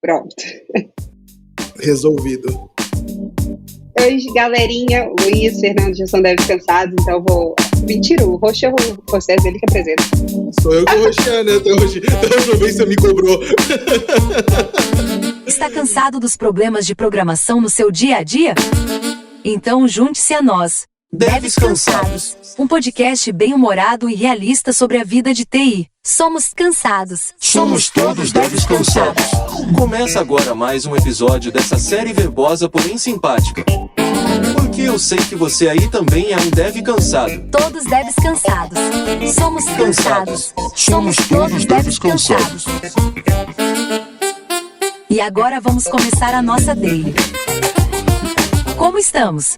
Pronto. Resolvido. Oi, galerinha. Luiz, Fernando já são devs cansados, então eu vou... Mentira, o host é o processo dele que apresenta. Sou eu que vou rostear, né? Até hoje você me cobrou. Está cansado dos problemas de programação no seu dia a dia? Então junte-se a nós. Devs Cansados. Um podcast bem-humorado e realista sobre a vida de TI. Somos cansados. Somos todos devs cansados. Começa agora mais um episódio dessa série verbosa, porém simpática. Porque eu sei que você aí também é um dev cansado. Todos devs cansados. Somos cansados. Somos todos devs cansados. E agora vamos começar a nossa daily. Como estamos?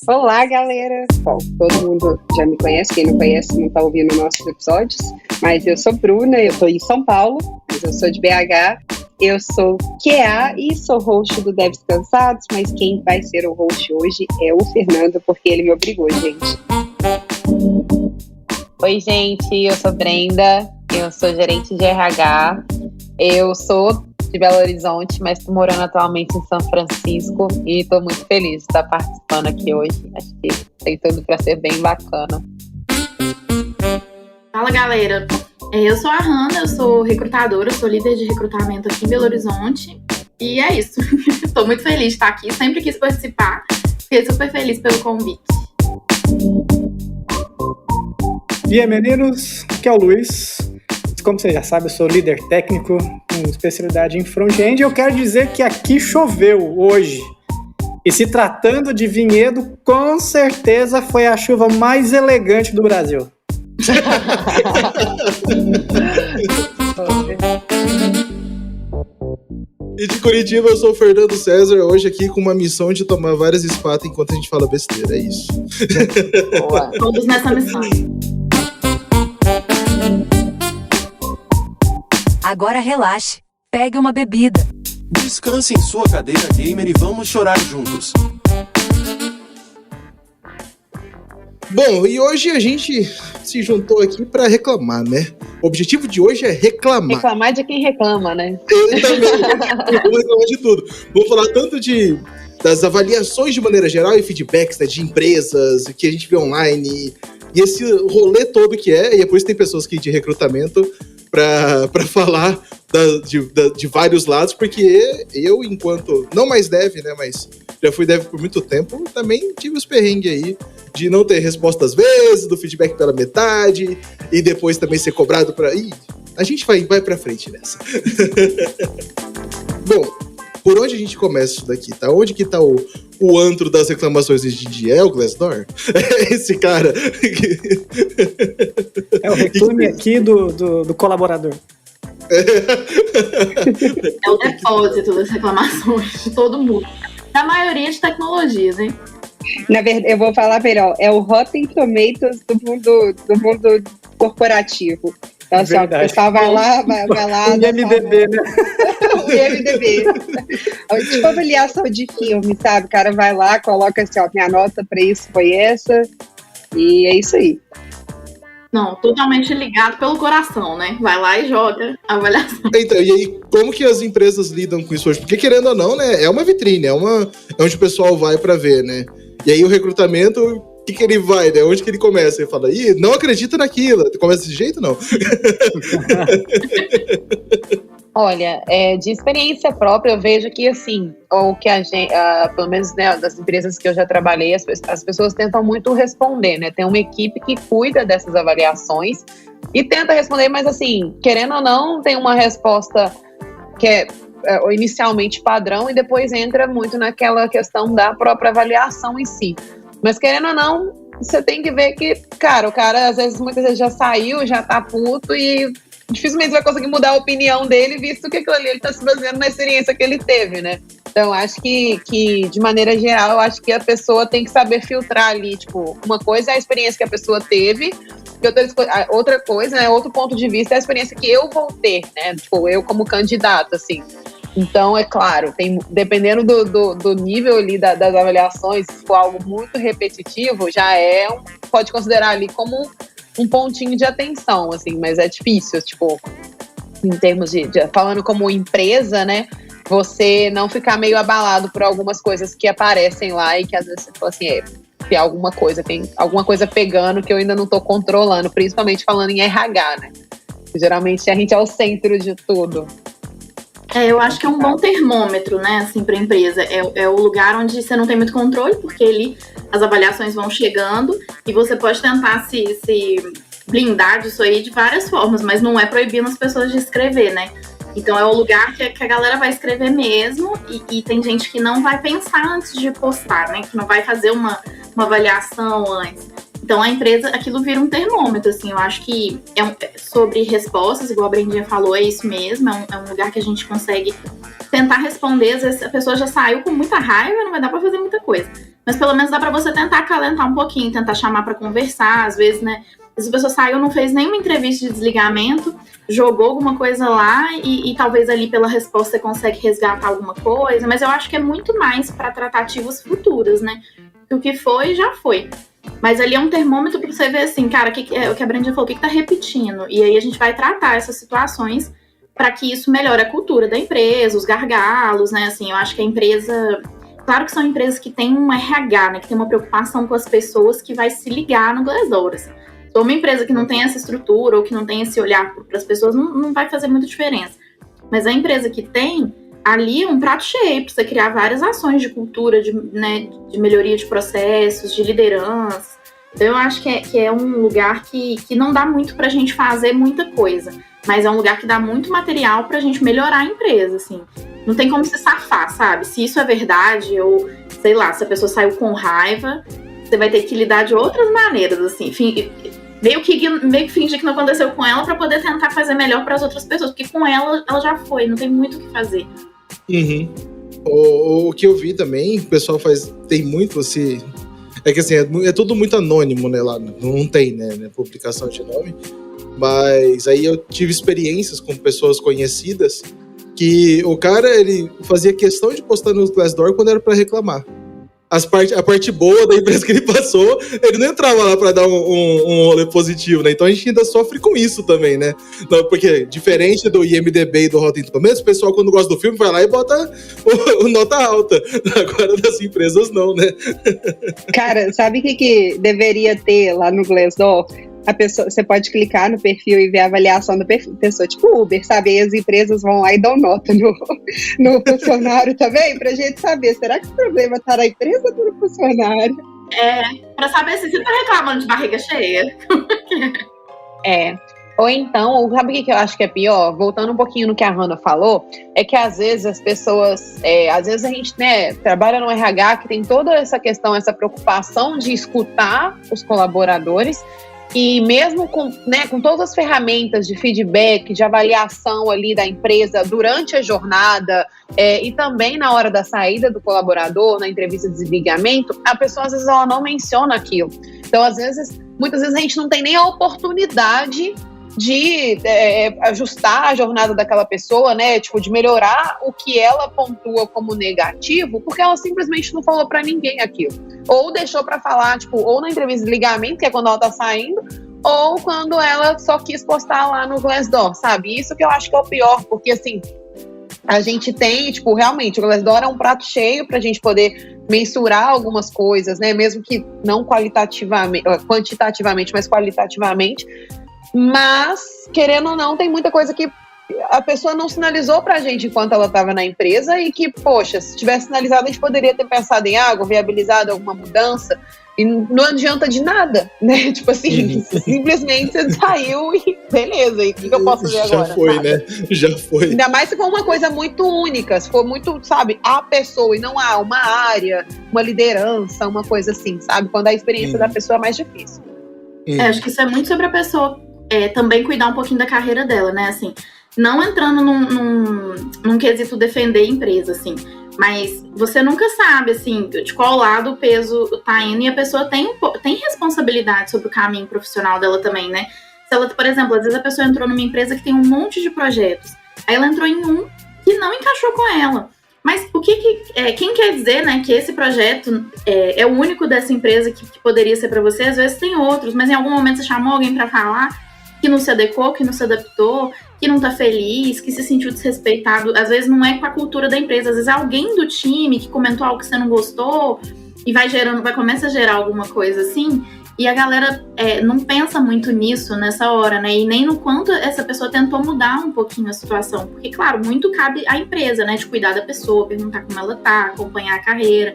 Olá, galera. Bom, todo mundo já me conhece. Quem não conhece não tá ouvindo nossos episódios. Mas eu sou Bruna, eu tô em São Paulo, mas eu sou de BH. Eu sou QA e sou host do Devs Cansados, mas quem vai ser o host hoje é o Fernando, porque ele me obrigou, gente. Oi, gente, eu sou Brenda, eu sou gerente de RH, eu sou de Belo Horizonte, mas estou morando atualmente em São Francisco e estou muito feliz de estar participando aqui hoje. Acho que tem tudo para ser bem bacana. Fala, galera. Eu sou a Hanna, eu sou recrutadora, sou líder de recrutamento aqui em Belo Horizonte. E é isso. Estou muito feliz de estar aqui, sempre quis participar. Fiquei super feliz pelo convite. E aí, meninos, aqui é o Luiz. Como você já sabe, eu sou líder técnico com especialidade em front-end. Eu quero dizer que aqui choveu hoje. E se tratando de vinhedo, com certeza foi a chuva mais elegante do Brasil. E de Curitiba, eu sou o Fernando César, hoje aqui com uma missão de tomar várias espatas enquanto a gente fala besteira, é isso. Boa. Todos nessa missão. Agora relaxe, pegue uma bebida. Descanse em sua cadeira gamer e vamos chorar juntos. Bom, e hoje a gente se juntou aqui para reclamar, né? O objetivo de hoje é reclamar. Reclamar de quem reclama, né? Eu também, vou reclamar de tudo. Vou falar tanto das avaliações de maneira geral e feedbacks, né, de empresas, que a gente vê online, e esse rolê todo que é, e é por isso que tem pessoas aqui de recrutamento para falar de vários lados, porque eu, enquanto, não mais dev, né, mas já fui dev por muito tempo, também tive os perrengues aí de não ter resposta às vezes, do feedback pela metade, e depois também ser cobrado para... Ih, a gente vai pra frente nessa. Bom, por onde a gente começa isso daqui, tá? Onde que tá o antro das reclamações de dia? É o Glassdoor? É esse cara. É o reclame aqui do colaborador. É o depósito das reclamações de todo mundo. Da maioria de tecnologias, hein? Na verdade, eu vou falar melhor, é o Rotten Tomatoes do mundo corporativo. Então, assim, ó, o pessoal vai lá... O IMDb, né? O IMDb. Tipo avaliação de filme, sabe? O cara vai lá, coloca assim, ó, minha nota pra isso foi essa, e é isso aí. Não, totalmente ligado pelo coração, né? Vai lá e joga a avaliação. Então, e aí, como que as empresas lidam com isso hoje? Porque, querendo ou não, né, é uma vitrine, é onde o pessoal vai pra ver, né? E aí o recrutamento, o que ele vai, né? Onde que ele começa? Ele fala, ih, não acredita naquilo. Começa desse jeito, não? Olha, de experiência própria, eu vejo que, assim, ou que a gente, pelo menos, né, das empresas que eu já trabalhei, as pessoas tentam muito responder, né? Tem uma equipe que cuida dessas avaliações e tenta responder, mas, assim, querendo ou não, tem uma resposta que é inicialmente padrão e depois entra muito naquela questão da própria avaliação em si. Mas, querendo ou não, você tem que ver que, cara, o cara, às vezes, muitas vezes já saiu, já tá puto e dificilmente vai conseguir mudar a opinião dele, visto que aquilo ali ele tá se baseando na experiência que ele teve, né? Então, acho que de maneira geral, eu acho que a pessoa tem que saber filtrar ali, tipo, uma coisa é a experiência que a pessoa teve, e outra coisa, né, outro ponto de vista é a experiência que eu vou ter, né? Tipo, eu como candidato, assim. Então, é claro, dependendo do nível ali das avaliações, se for algo muito repetitivo, já pode considerar ali como um pontinho de atenção, assim, mas é difícil, tipo, em termos de falando como empresa, né? Você não ficar meio abalado por algumas coisas que aparecem lá e que às vezes você fala assim, tem alguma coisa pegando que eu ainda não tô controlando, principalmente falando em RH, né? Geralmente a gente é o centro de tudo. Eu acho que é um bom termômetro, né, assim, para a empresa. É o lugar onde você não tem muito controle, porque ali as avaliações vão chegando e você pode tentar se blindar disso aí de várias formas, mas não é proibindo as pessoas de escrever, né? Então é o lugar que a galera vai escrever mesmo e tem gente que não vai pensar antes de postar, né? Que não vai fazer uma avaliação antes. Então a empresa, aquilo vira um termômetro, assim, eu acho que sobre respostas, igual a Brendinha falou, é isso mesmo, é um lugar que a gente consegue tentar responder, às vezes a pessoa já saiu com muita raiva, não vai dar pra fazer muita coisa, mas pelo menos dá pra você tentar acalentar um pouquinho, tentar chamar pra conversar, às vezes, né, se a pessoa saiu, não fez nenhuma entrevista de desligamento, jogou alguma coisa lá e talvez ali pela resposta você consegue resgatar alguma coisa, mas eu acho que é muito mais pra tratativas futuras, né, o que foi, já foi. Mas ali é um termômetro para você ver assim, cara, o que a Brandinha falou, o que tá repetindo? E aí a gente vai tratar essas situações para que isso melhore a cultura da empresa, os gargalos, né? Assim, eu acho que a empresa... Claro que são empresas que têm um RH, né? Que tem uma preocupação com as pessoas que vai se ligar no Glassdoor, assim. Se uma empresa que não tem essa estrutura ou que não tem esse olhar para as pessoas, não vai fazer muita diferença. Mas a empresa que tem... Ali é um prato cheio para você criar várias ações de cultura, de melhoria de processos, de liderança. Então eu acho que é um lugar que não dá muito para a gente fazer muita coisa, mas é um lugar que dá muito material para a gente melhorar a empresa, assim. Não tem como se safar, sabe? Se isso é verdade ou, sei lá, se a pessoa saiu com raiva, você vai ter que lidar de outras maneiras, assim. Meio que fingir que não aconteceu com ela para poder tentar fazer melhor para as outras pessoas, porque com ela já foi, não tem muito o que fazer. Uhum. O que eu vi também, o pessoal tem muito assim. É que assim, é tudo muito anônimo, né? Lá não tem, né? Publicação de nome. Mas aí eu tive experiências com pessoas conhecidas que o cara, ele fazia questão de postar no Glassdoor quando era pra reclamar. A parte boa da empresa que ele passou, ele não entrava lá pra dar um rolê positivo, né? Então a gente ainda sofre com isso também, né? Não, porque, diferente do IMDb e do Rotten Tomatoes, o pessoal, quando gosta do filme, vai lá e bota o nota alta. Agora, das empresas, não, né? Cara, sabe o que deveria ter lá no Glassdoor? Você pode clicar no perfil e ver a avaliação da pessoa, tipo Uber, sabe? E as empresas vão lá e dão nota no funcionário também, pra gente saber, será que o problema tá na empresa ou no funcionário? Pra saber se você tá reclamando de barriga cheia. Ou então, sabe o que eu acho que é pior? Voltando um pouquinho no que a Hannah falou, é que às vezes as pessoas, às vezes a gente, né, trabalha no RH que tem toda essa questão, essa preocupação de escutar os colaboradores, e mesmo com todas as ferramentas de feedback, de avaliação ali da empresa durante a jornada e também na hora da saída do colaborador, na entrevista de desligamento, a pessoa às vezes ela não menciona aquilo. Então, muitas vezes a gente não tem nem a oportunidade de ajustar a jornada daquela pessoa, né? Tipo, de melhorar o que ela pontua como negativo, porque ela simplesmente não falou pra ninguém aquilo. Ou deixou pra falar, tipo, ou na entrevista de ligamento, que é quando ela tá saindo, ou quando ela só quis postar lá no Glassdoor, sabe? Isso que eu acho que é o pior, porque assim, a gente tem, tipo, realmente, o Glassdoor é um prato cheio pra gente poder mensurar algumas coisas, né? Mesmo que não quantitativamente, mas qualitativamente. Mas, querendo ou não, tem muita coisa que a pessoa não sinalizou pra gente enquanto ela estava na empresa e que, poxa, se tivesse sinalizado, a gente poderia ter pensado em algo, viabilizado alguma mudança, e não adianta de nada, né? Tipo assim, simplesmente você saiu e beleza, e o que eu posso fazer agora? Já foi, nada, né? Já foi. Ainda mais se for uma coisa muito única, se for muito, sabe, a pessoa e não uma área, uma liderança, uma coisa assim, sabe? Quando a experiência da pessoa é mais difícil. Acho que isso é muito sobre a pessoa também cuidar um pouquinho da carreira dela, né? Assim, não entrando num quesito defender a empresa, assim. Mas você nunca sabe, assim, de qual lado o peso tá indo. E a pessoa tem responsabilidade sobre o caminho profissional dela também, né? Se ela, por exemplo, às vezes a pessoa entrou numa empresa que tem um monte de projetos. Aí ela entrou em um que não encaixou com ela. Mas quem quer dizer, né, que esse projeto é o único dessa empresa que poderia ser para você? Às vezes tem outros, mas em algum momento você chamou alguém para falar que não se adequou, que não se adaptou. que não tá feliz, que se sentiu desrespeitado. Às vezes não é com a cultura da empresa, às vezes é alguém do time que comentou algo que você não gostou e começa a gerar alguma coisa assim, e a galera não pensa muito nisso nessa hora, né? E nem no quanto essa pessoa tentou mudar um pouquinho a situação. Porque, claro, muito cabe à empresa, né? De cuidar da pessoa, perguntar como ela tá, acompanhar a carreira.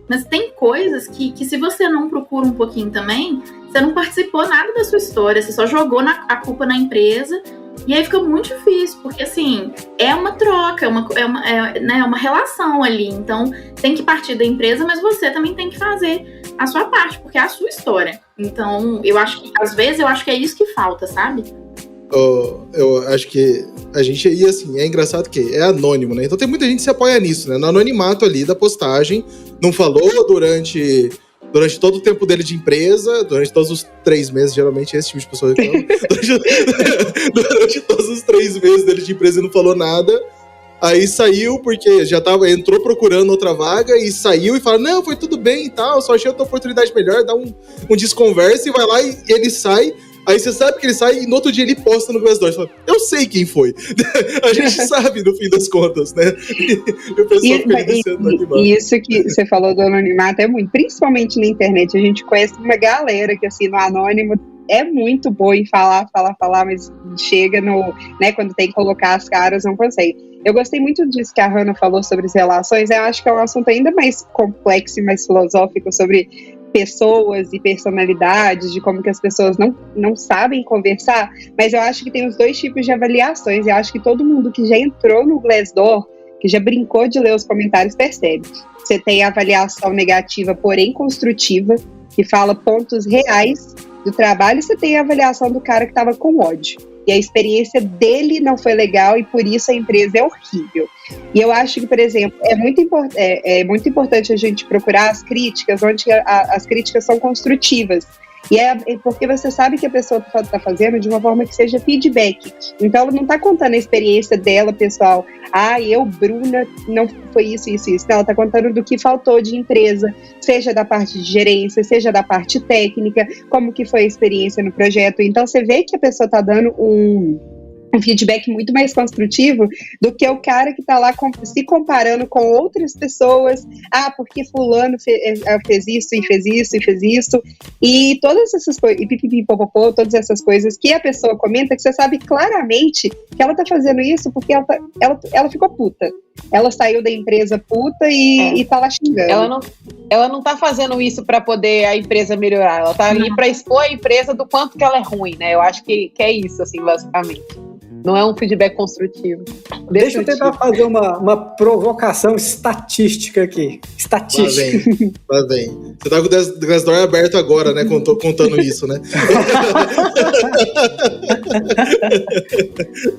Mas tem coisas que se você não procura um pouquinho também, você não participou nada da sua história, você só jogou a culpa na empresa, e aí fica muito difícil, porque assim, é uma troca, é uma relação ali, então tem que partir da empresa, mas você também tem que fazer a sua parte, porque é a sua história. Então, às vezes eu acho que é isso que falta, sabe? Eu acho que a gente, e assim, é engraçado que é anônimo, né? Então tem muita gente que se apoia nisso, né? No anonimato ali da postagem, não falou durante todo o tempo dele de empresa, durante todos os 3 meses, geralmente é esse tipo de pessoa reclama. Durante todos os 3 meses dele de empresa não falou nada. Aí saiu porque entrou procurando outra vaga e saiu e fala, não, foi tudo bem e tal, só achei outra oportunidade melhor, dá um desconversa e vai lá e ele sai. Aí você sabe que ele sai e no outro dia ele posta no Glassdoor. Você fala, eu sei quem foi. A gente sabe no fim das contas, né? E o pessoal fica iniciando no anonimato. E isso que você falou do anonimato é muito, principalmente na internet. A gente conhece uma galera que, assim, no anônimo é muito boa em falar, mas chega né, quando tem que colocar as caras, não consegue. Eu gostei muito disso que a Hannah falou sobre as relações. Eu acho que é um assunto ainda mais complexo e mais filosófico sobre pessoas e personalidades, de como que as pessoas não sabem conversar, mas eu acho que tem os 2 tipos de avaliações. Eu acho que todo mundo que já entrou no Glassdoor, que já brincou de ler os comentários, percebe. Você tem a avaliação negativa, porém construtiva, que fala pontos reais do trabalho, e você tem a avaliação do cara que estava com ódio. E a experiência dele não foi legal e por isso a empresa é horrível. E eu acho que, por exemplo, é muito importante a gente procurar as críticas, onde as críticas são construtivas. E é porque você sabe que a pessoa está fazendo de uma forma que seja feedback. Então, ela não está contando a experiência dela, pessoal. Bruna, não foi isso. Não, ela está contando do que faltou de empresa, seja da parte de gerência, seja da parte técnica, como que foi a experiência no projeto. Então, você vê que a pessoa está dando um feedback muito mais construtivo do que o cara que está lá se comparando com outras pessoas. Porque fulano fez isso e fez isso e fez isso. E todas essas coisas, e pipipipopopô, todas essas coisas que a pessoa comenta, que você sabe claramente que ela está fazendo isso porque ela ficou puta. Ela saiu da empresa puta e tá lá xingando. Ela não tá fazendo isso para poder a empresa melhorar. Ela tá ali para expor a empresa do quanto que ela é ruim, né? Eu acho que é isso, assim, basicamente. Não é um feedback construtivo. Deixa eu tentar fazer uma provocação estatística aqui. Lá vem. Você tá com o Glassdoor aberto agora, né? Contando isso, né?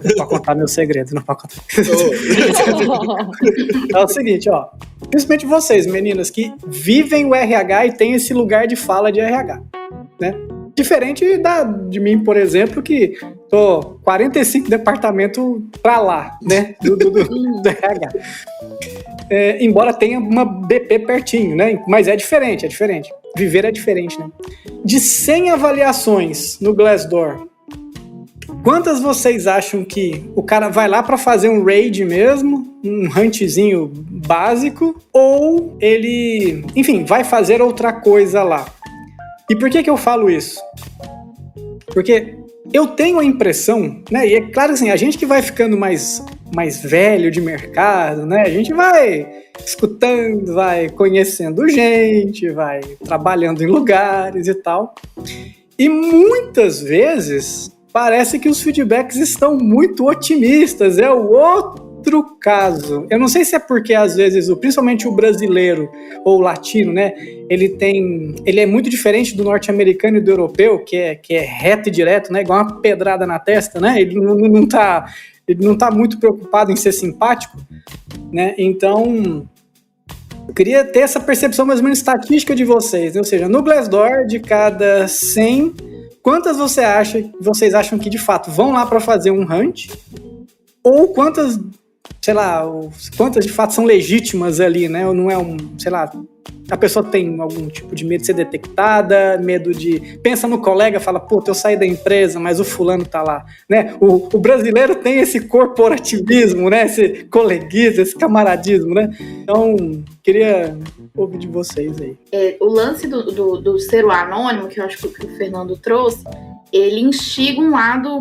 Não pode contar meu segredo, não pode contar. É o seguinte, ó. Principalmente vocês, meninas, que vivem o RH e têm esse lugar de fala de RH, né? Diferente de mim, por exemplo, que tô 45 departamentos pra lá, né, do RH. Embora tenha uma BP pertinho, né, mas é diferente. Viver é diferente, né. De 100 avaliações no Glassdoor, quantas vocês acham que o cara vai lá pra fazer um raid mesmo, um huntzinho básico, ou ele, enfim, vai fazer outra coisa lá? E por que eu falo isso? Porque eu tenho a impressão, né, e é claro assim, a gente que vai ficando mais velho de mercado, né, a gente vai escutando, vai conhecendo gente, vai trabalhando em lugares e tal, e muitas vezes parece que os feedbacks estão muito otimistas, é o outro caso. Eu não sei se é porque às vezes, principalmente o brasileiro ou o latino, né, ele é muito diferente do norte-americano e do europeu, que é reto e direto, né, igual uma pedrada na testa, né, ele não tá muito preocupado em ser simpático, né, então eu queria ter essa percepção mais ou menos estatística de vocês, né? Ou seja, no Glassdoor, de cada 100, quantas vocês acham que de fato vão lá para fazer um hunt, ou quantas sei lá, quantas de fato são legítimas ali, né? Ou não é sei lá, a pessoa tem algum tipo de medo de ser detectada, medo de... Pensa no colega, fala, eu saí da empresa, mas o fulano tá lá, né? O brasileiro tem esse corporativismo, né? Esse coleguismo, esse camaradismo, né? Então, queria ouvir de vocês aí. O lance do ser o anônimo, que eu acho que o Fernando trouxe, ele instiga um lado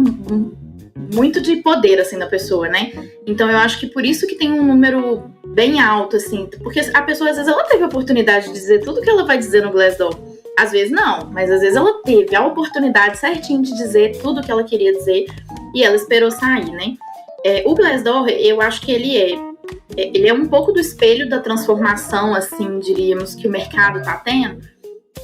muito de poder, assim, da pessoa, né? Então eu acho que por isso que tem um número bem alto, assim, porque a pessoa, às vezes, ela teve a oportunidade de dizer tudo que ela vai dizer no Glassdoor. Às vezes não, mas às vezes ela teve a oportunidade certinho de dizer tudo que ela queria dizer e ela esperou sair, né? O Glassdoor, eu acho que ele é um pouco do espelho da transformação, assim, diríamos, que o mercado tá tendo,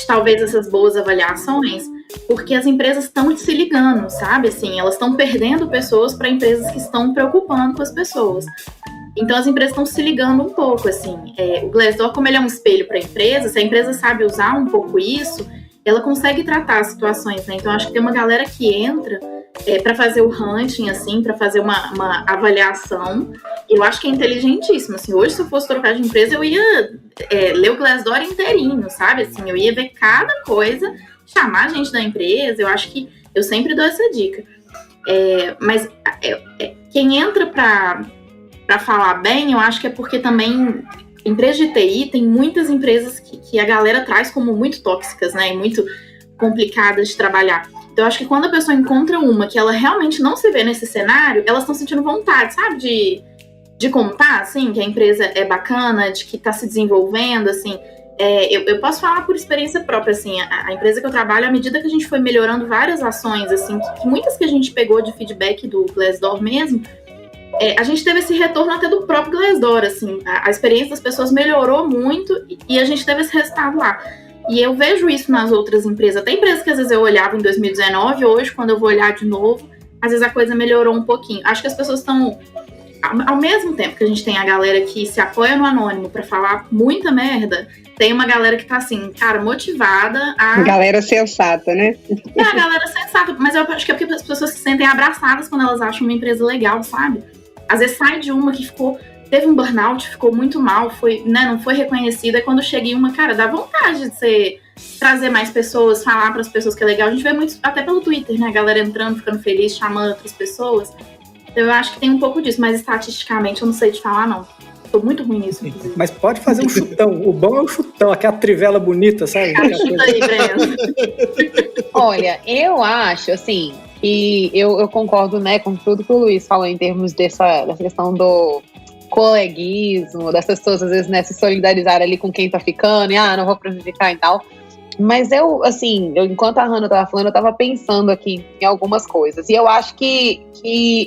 talvez essas boas avaliações, porque as empresas estão se ligando, sabe? Assim, elas estão perdendo pessoas para empresas que estão preocupando com as pessoas. Então, as empresas estão se ligando um pouco, assim. O Glassdoor, como ele é um espelho para a empresa, se a empresa sabe usar um pouco isso, ela consegue tratar as situações, né? Então, acho que tem uma galera que entra para fazer o hunting, assim, para fazer uma avaliação. Eu acho que é inteligentíssimo, assim. Hoje, se eu fosse trocar de empresa, eu ia ler o Glassdoor inteirinho, sabe? Assim, eu ia ver cada coisa, chamar a gente da empresa. Eu acho que eu sempre dou essa dica. Mas quem entra para falar bem, eu acho que é porque também empresas de TI tem muitas empresas que a galera traz como muito tóxicas, né? E muito complicadas de trabalhar. Então, eu acho que quando a pessoa encontra uma que ela realmente não se vê nesse cenário, elas estão sentindo vontade, sabe? De contar, assim, que a empresa é bacana, de que está se desenvolvendo, assim. Eu posso falar por experiência própria, assim, a empresa que eu trabalho, à medida que a gente foi melhorando várias ações, assim, que muitas que a gente pegou de feedback do Glassdoor mesmo, a gente teve esse retorno até do próprio Glassdoor, assim, a experiência das pessoas melhorou muito e a gente teve esse resultado lá. E eu vejo isso nas outras empresas, até empresas que às vezes eu olhava em 2019, hoje, quando eu vou olhar de novo, às vezes a coisa melhorou um pouquinho. Acho que as pessoas estão, ao mesmo tempo que a gente tem a galera que se apoia no anônimo pra falar muita merda, tem uma galera que tá assim, cara, motivada a... Galera sensata, né? A galera sensata, mas eu acho que é porque as pessoas se sentem abraçadas quando elas acham uma empresa legal, sabe? Às vezes sai de uma que teve um burnout, ficou muito mal, não foi reconhecida, e quando chega em uma, cara, dá vontade de você trazer mais pessoas, falar para as pessoas que é legal. A gente vê muito, até pelo Twitter, né, a galera entrando, ficando feliz, chamando outras pessoas. Então eu acho que tem um pouco disso, mas estatisticamente eu não sei te falar, não. Tô muito ruim nisso, inclusive. Mas pode fazer um chutão. O bom é o chutão, aquela trivela bonita, sabe? Chuta aí, Breno. Olha, eu acho, assim, e eu concordo, né, com tudo que o Luiz falou em termos dessa questão do coleguismo, das pessoas às vezes, né, se solidarizar ali com quem tá ficando, e não vou prejudicar e tal. Mas enquanto a Hannah tava falando, eu tava pensando aqui em algumas coisas. E eu acho que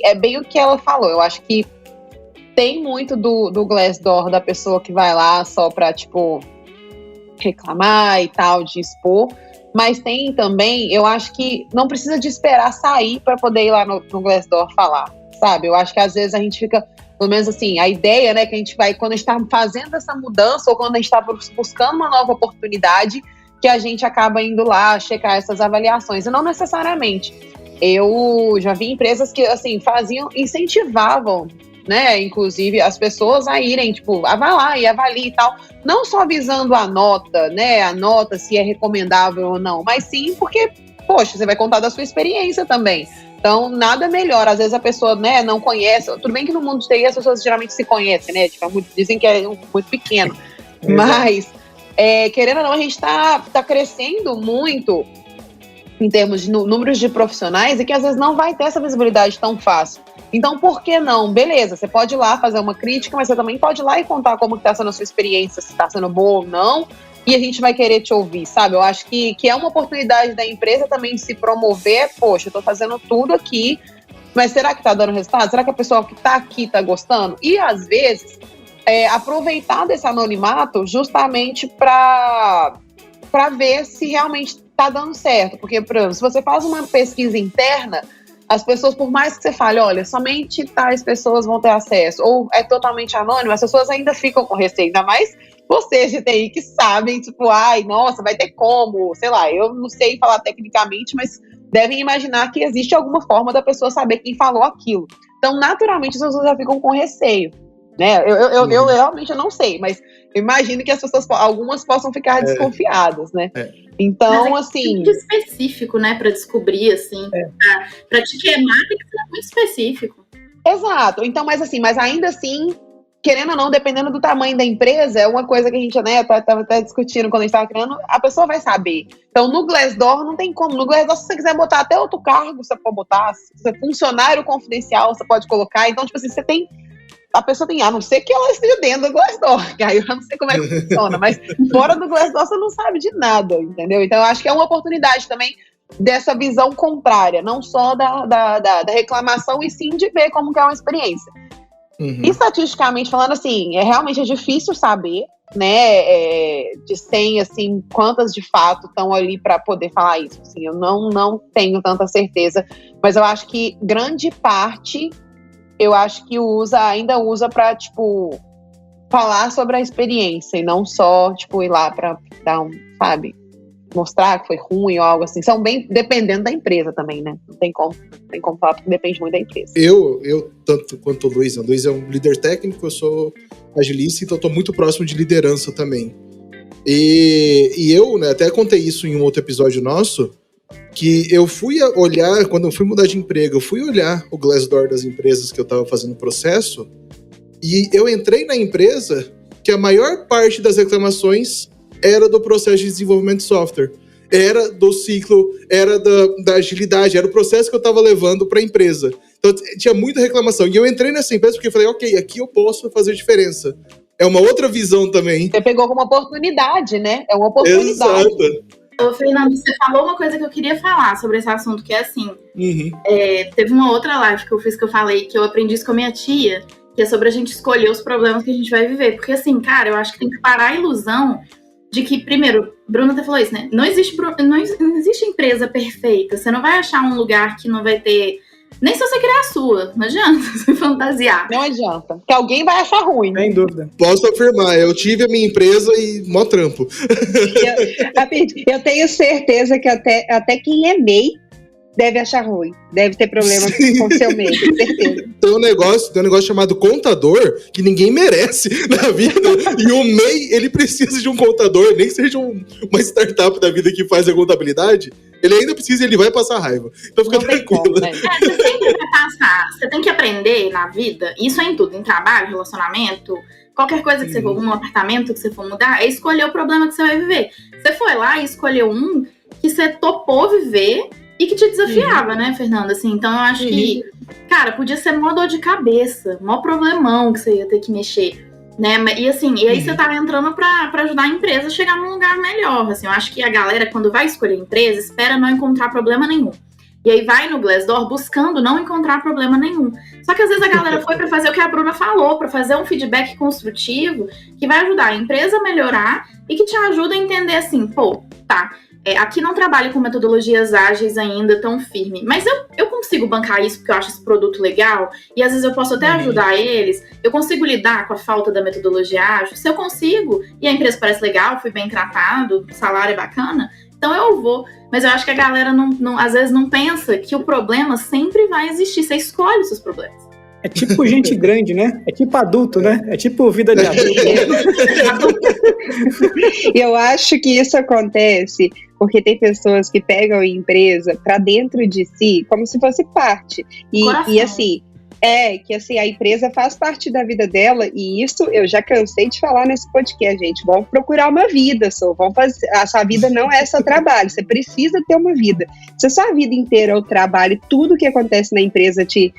é bem o que ela falou. Eu acho que tem muito do Glassdoor, da pessoa que vai lá só pra, tipo, reclamar e tal, de expor. Mas tem também, eu acho que não precisa de esperar sair para poder ir lá no Glassdoor falar, sabe? Eu acho que às vezes a gente fica, pelo menos assim, a ideia, né, que a gente vai, quando a gente tá fazendo essa mudança ou quando a gente tá buscando uma nova oportunidade, que a gente acaba indo lá checar essas avaliações. E não necessariamente. Eu já vi empresas que, assim, incentivavam, né, inclusive as pessoas a irem, tipo, vai lá e avalie e tal, não só visando a nota, né, a nota se é recomendável ou não, mas sim porque, poxa, você vai contar da sua experiência também. Então, nada melhor. Às vezes a pessoa, né, não conhece, tudo bem que no mundo de TI as pessoas geralmente se conhecem, né, tipo, dizem que é muito pequeno, mas, querendo ou não, a gente tá crescendo muito em termos de números de profissionais e que às vezes não vai ter essa visibilidade tão fácil. Então, por que não? Beleza, você pode ir lá fazer uma crítica, mas você também pode ir lá e contar como está sendo a sua experiência, se está sendo boa ou não, e a gente vai querer te ouvir, sabe? Eu acho que é uma oportunidade da empresa também de se promover. Poxa, eu tô fazendo tudo aqui, mas será que tá dando resultado? Será que a pessoa que tá aqui tá gostando? E, às vezes, aproveitar desse anonimato justamente para ver se realmente tá dando certo. Porque, por exemplo, se você faz uma pesquisa interna, as pessoas, por mais que você fale, olha, somente tais pessoas vão ter acesso, ou é totalmente anônimo, as pessoas ainda ficam com receio, ainda mais vocês de TI que sabem, tipo, nossa, vai ter como, sei lá, eu não sei falar tecnicamente, mas devem imaginar que existe alguma forma da pessoa saber quem falou aquilo. Então, naturalmente, as pessoas já ficam com receio, né? Eu realmente não sei, mas imagino que as pessoas, algumas possam ficar desconfiadas, né? Então, mas assim... muito específico, né, pra descobrir, assim. Pra te queimar tem que ser muito específico. Exato. Então, mas ainda assim, querendo ou não, dependendo do tamanho da empresa, é uma coisa que a gente, né, tava até discutindo quando a gente tava criando, a pessoa vai saber. Então, no Glassdoor não tem como. No Glassdoor, se você quiser botar até outro cargo, você pode botar. Se você é funcionário confidencial, você pode colocar. Então, tipo assim, você tem... A pessoa tem, a não ser que ela esteja dentro do Glassdoor, que aí eu não sei como é que funciona, mas fora do Glassdoor você não sabe de nada, entendeu? Então eu acho que é uma oportunidade também dessa visão contrária, não só da reclamação, e sim de ver como que é uma experiência. Estatisticamente falando, assim, realmente é difícil saber, né, de 100, assim, quantas de fato estão ali para poder falar isso. Assim, eu não tenho tanta certeza, mas eu acho que grande parte... eu acho que ainda usa pra, tipo, falar sobre a experiência e não só, tipo, ir lá pra dar sabe, mostrar que foi ruim ou algo assim. São bem, dependendo da empresa também, né? Não tem como falar, porque depende muito da empresa. Eu tanto quanto o Luiz é um líder técnico, eu sou agilista, então eu tô muito próximo de liderança também. E eu, né, até contei isso em um outro episódio nosso, que eu fui olhar, quando eu fui mudar de emprego, eu fui olhar o Glassdoor das empresas que eu estava fazendo o processo, e eu entrei na empresa que a maior parte das reclamações era do processo de desenvolvimento de software, era do ciclo, era da agilidade, era o processo que eu estava levando para a empresa. Então tinha muita reclamação, e eu entrei nessa empresa porque eu falei, ok, aqui eu posso fazer diferença. É uma outra visão também. Você pegou como oportunidade, né? É uma oportunidade. Exato. Ô, Fernando, você falou uma coisa que eu queria falar sobre esse assunto, que é assim, teve uma outra live que eu fiz que eu falei que eu aprendi isso com a minha tia, que é sobre a gente escolher os problemas que a gente vai viver. Porque assim, cara, eu acho que tem que parar a ilusão de que, primeiro, Bruno até falou isso, né? Não existe empresa perfeita. Você não vai achar um lugar que não vai ter... Nem se você criar a sua, não adianta você fantasiar. Não adianta, porque alguém vai achar ruim. Sem dúvida. Posso afirmar, eu tive a minha empresa e mó trampo. Eu tenho certeza que até quem é MEI deve achar ruim. Deve ter problema com o seu MEI, com certeza. Tem um negócio chamado contador que ninguém merece na vida. E o MEI, ele precisa de um contador, nem que seja uma startup da vida que faz a contabilidade. Ele ainda precisa e ele vai passar raiva. Então fica tranquilo. Como, né? Você sempre vai passar. Você tem que aprender na vida, isso é em tudo, em trabalho, relacionamento, qualquer coisa que você for, um apartamento que você for mudar, é escolher o problema que você vai viver. Você foi lá e escolheu um que você topou viver e que te desafiava, né, Fernanda? Assim, então eu acho que, cara, podia ser mó dor de cabeça, mó problemão que você ia ter que mexer. Né? E assim, e aí você tá entrando pra ajudar a empresa a chegar num lugar melhor. Assim, eu acho que a galera, quando vai escolher empresa, espera não encontrar problema nenhum. E aí vai no Glassdoor buscando não encontrar problema nenhum. Só que às vezes a galera foi pra fazer o que a Bruna falou, pra fazer um feedback construtivo que vai ajudar a empresa a melhorar e que te ajuda a entender assim, pô, tá, aqui não trabalho com metodologias ágeis ainda tão firme, mas eu consigo bancar isso porque eu acho esse produto legal, e às vezes eu posso até ajudar eles, eu consigo lidar com a falta da metodologia ágil, se eu consigo, e a empresa parece legal, fui bem tratado, o salário é bacana, então eu vou. Mas eu acho que a galera às vezes não pensa que o problema sempre vai existir, você escolhe os seus problemas. É tipo gente grande, né? É tipo adulto, né? É tipo vida de adulto. Eu acho que isso acontece porque tem pessoas que pegam a empresa para dentro de si como se fosse parte. E assim, que assim, a empresa faz parte da vida dela, e isso eu já cansei de falar nesse podcast, gente. Vamos procurar uma vida, a sua vida não é só trabalho, você precisa ter uma vida. Se a sua vida inteira é o trabalho, tudo que acontece na empresa te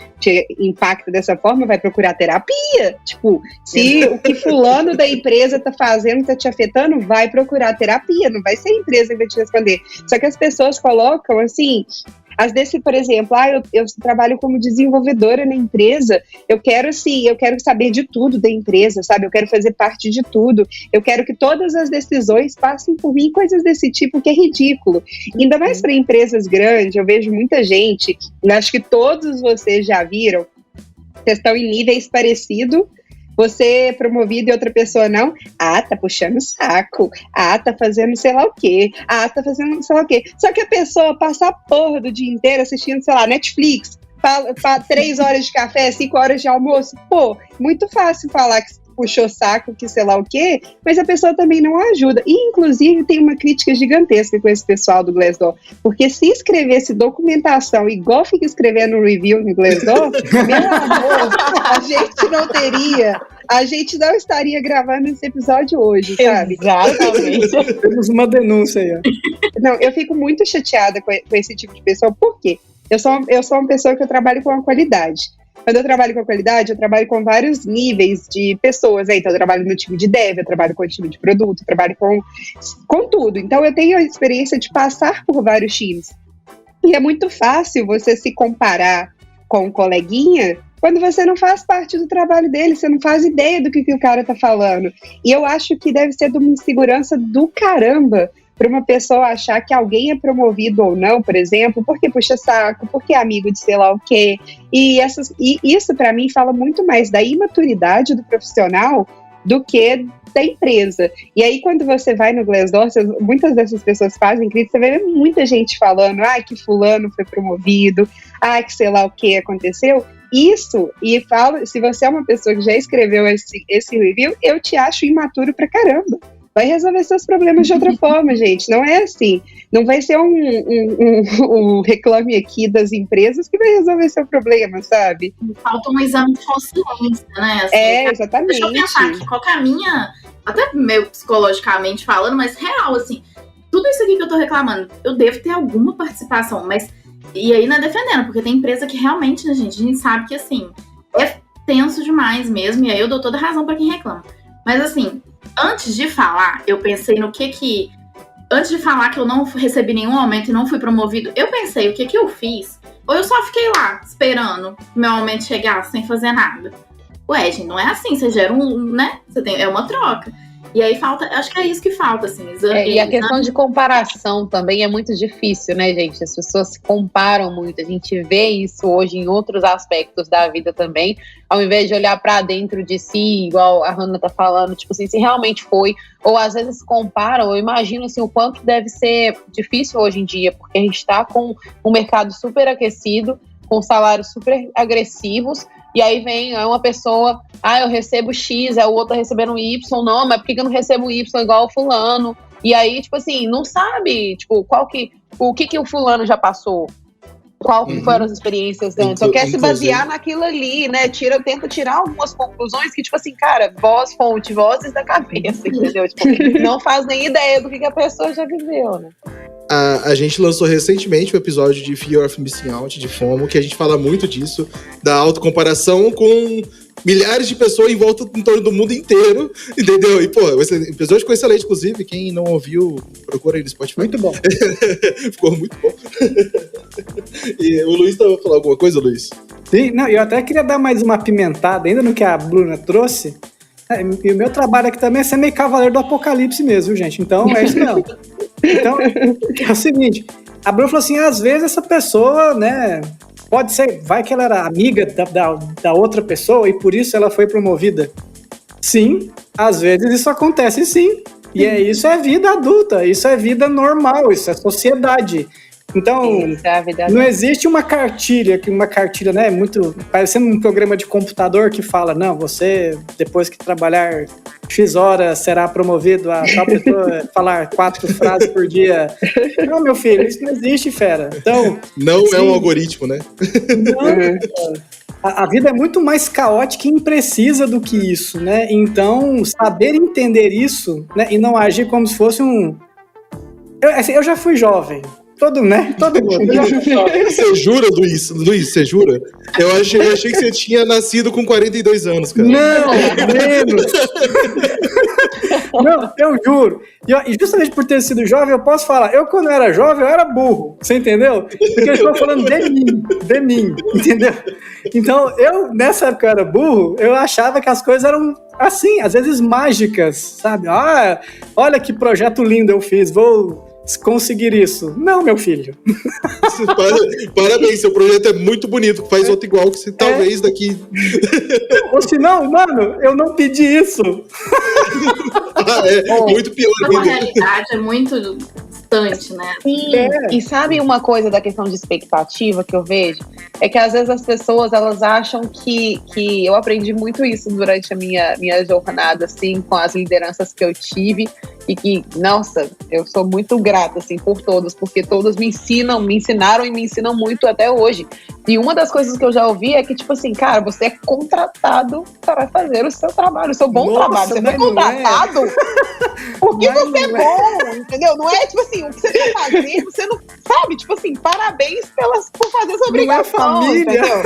impacta dessa forma, vai procurar terapia. Tipo, se o que fulano da empresa tá fazendo tá te afetando, vai procurar terapia, não vai ser a empresa que vai te responder. Só que as pessoas colocam assim... Às vezes, por exemplo, eu trabalho como desenvolvedora na empresa, eu quero saber de tudo da empresa, sabe? Eu quero fazer parte de tudo, eu quero que todas as decisões passem por mim, coisas desse tipo que é ridículo. Ainda mais para empresas grandes, eu vejo muita gente, acho que todos vocês já viram, vocês estão em níveis parecidos, você é promovido e outra pessoa não. Tá puxando o saco. Tá fazendo sei lá o quê. Tá fazendo sei lá o quê. Só que a pessoa passa a porra do dia inteiro assistindo, sei lá, Netflix, Fala 3 horas de café, 5 horas de almoço. Pô, muito fácil falar que puxou saco, que sei lá o quê, mas a pessoa também não ajuda. E, inclusive, tem uma crítica gigantesca com esse pessoal do Glassdoor, porque se escrevesse documentação igual fica escrevendo review no Glassdoor, meu amor, a gente não estaria gravando esse episódio hoje, sabe? Exatamente. Temos uma denúncia aí, ó. Não, eu fico muito chateada com esse tipo de pessoa. Por quê? Eu sou uma pessoa que eu trabalho com a qualidade. Quando eu trabalho com a qualidade, eu trabalho com vários níveis de pessoas. Então, eu trabalho no time de dev, eu trabalho com o time de produto, eu trabalho com tudo. Então, eu tenho a experiência de passar por vários times. E é muito fácil você se comparar com um coleguinha quando você não faz parte do trabalho dele, você não faz ideia do que o cara tá falando. E eu acho que deve ser de uma insegurança do caramba para uma pessoa achar que alguém é promovido ou não, por exemplo, porque puxa saco, porque é amigo de sei lá o quê. E isso, para mim, fala muito mais da imaturidade do profissional do que da empresa. E aí, quando você vai no Glassdoor, muitas dessas pessoas fazem crítica, você vê muita gente falando, que fulano foi promovido, que sei lá o que aconteceu. Isso, e falo, se você é uma pessoa que já escreveu esse review, eu te acho imaturo pra caramba. Vai resolver seus problemas de outra forma, gente. Não é assim. Não vai ser um reclame aqui das empresas que vai resolver seu problema, sabe? Falta um exame de consciência, né? Assim, exatamente. Deixa eu pensar aqui, qual que é a minha, até meio psicologicamente falando, mas real, assim, tudo isso aqui que eu tô reclamando, eu devo ter alguma participação, mas, e aí não é defendendo, porque tem empresa que realmente, né, a gente sabe que, assim, é tenso demais mesmo, e aí eu dou toda a razão pra quem reclama. Mas, assim, antes de falar, eu pensei no que... Antes de falar que eu não recebi nenhum aumento e não fui promovido, eu pensei o que eu fiz. Ou eu só fiquei lá, esperando meu aumento chegar sem fazer nada. Ué, gente, não é assim. Você gera né? É uma troca. E aí falta, acho que é isso que falta, assim. E a questão de comparação também é muito difícil, né, gente? As pessoas se comparam muito. A gente vê isso hoje em outros aspectos da vida também. Ao invés de olhar pra dentro de si, igual a Hannah tá falando, tipo assim, se realmente foi. Ou às vezes comparam, eu imagino assim, o quanto deve ser difícil hoje em dia, porque a gente tá com um mercado super aquecido, com salários super agressivos. E aí vem uma pessoa, eu recebo X, o outro tá recebendo Y, não, mas por que eu não recebo Y igual o fulano? E aí, tipo assim, não sabe, tipo, o que o fulano já passou? Qual que foram as experiências antes? Só quer se basear naquilo ali, né? Tenta tirar algumas conclusões que, tipo assim, cara, vozes da cabeça, entendeu? Tipo, não faz nem ideia do que a pessoa já viveu, né? A gente lançou recentemente um episódio de Fear of Missing Out, de FOMO, que a gente fala muito disso, da autocomparação com milhares de pessoas em volta em torno do mundo inteiro, entendeu? E, pô, esse episódio ficou excelente, inclusive, quem não ouviu, procura aí no Spotify. Muito bom. Ficou muito bom. E o Luiz estava falando alguma coisa, Luiz? Sim, não, eu até queria dar mais uma pimentada, ainda no que a Bruna trouxe. E o meu trabalho aqui também é ser meio cavaleiro do apocalipse mesmo, viu, gente? Então, é isso mesmo. Então, é o seguinte, a Bruna falou assim, às vezes essa pessoa, né, pode ser, vai que ela era amiga da outra pessoa e por isso ela foi promovida. Sim, às vezes isso acontece sim. E isso é vida adulta, isso é vida normal, isso é sociedade. Então, não existe uma cartilha, né, muito parecendo um programa de computador que fala, não, você, depois que trabalhar X horas, será promovido a tal pessoa falar 4 frases por dia. Não, meu filho, isso não existe, fera. Então, não é um algoritmo, né? Não, a vida é muito mais caótica e imprecisa do que isso, né? Então, saber entender isso, né, e não agir como se fosse um... Eu já fui jovem. Todo mundo. Você jura, Luiz? Luiz, você jura? Eu achei que você tinha nascido com 42 anos, cara. Não, menos. Não, eu juro. E justamente por ter sido jovem, eu posso falar, eu quando era jovem, eu era burro. Você entendeu? Porque eu estou falando de mim, entendeu? Então, nessa época eu era burro, eu achava que as coisas eram assim, às vezes mágicas, sabe? Olha que projeto lindo eu fiz, vou conseguir isso. Não, meu filho. Parabéns, seu projeto é muito bonito. Faz outro igual que você talvez daqui... Ou se não, mano, eu não pedi isso. muito pior. A realidade é muito distante, né? Sim, e sabe uma coisa da questão de expectativa que eu vejo? É que às vezes as pessoas, elas acham que eu aprendi muito isso durante a minha jornada, assim, com as lideranças que eu tive, e que, nossa, eu sou muito grata, assim, por todos, porque todos me ensinaram e me ensinam muito até hoje. E uma das coisas que eu já ouvi é que, tipo assim, cara, você é contratado para fazer o seu trabalho, o seu bom trabalho. Você não é contratado porque você é bom, entendeu? Não é, tipo assim, o que você quer fazer, você não sabe, tipo assim, parabéns por fazer essa obrigação, não é família. entendeu?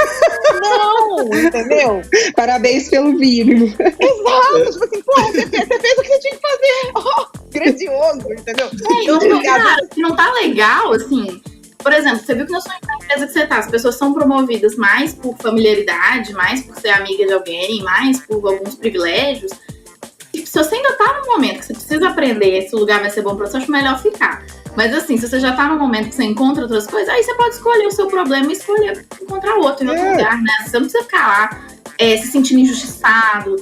Não, entendeu? Parabéns pelo mínimo. Exato, tipo assim, pô, você fez o que você tinha que fazer. Oh, grandioso, entendeu? Então, cara, se não tá legal, assim... Por exemplo, você viu que na sua empresa que você tá, as pessoas são promovidas mais por familiaridade, mais por ser amiga de alguém, mais por alguns privilégios. E se você ainda tá no momento que você precisa aprender, esse lugar vai ser bom pra você, eu acho melhor ficar. Mas assim, se você já tá no momento que você encontra outras coisas, aí você pode escolher o seu problema e escolher encontrar outro em outro lugar, né? Você não precisa ficar lá se sentindo injustiçado,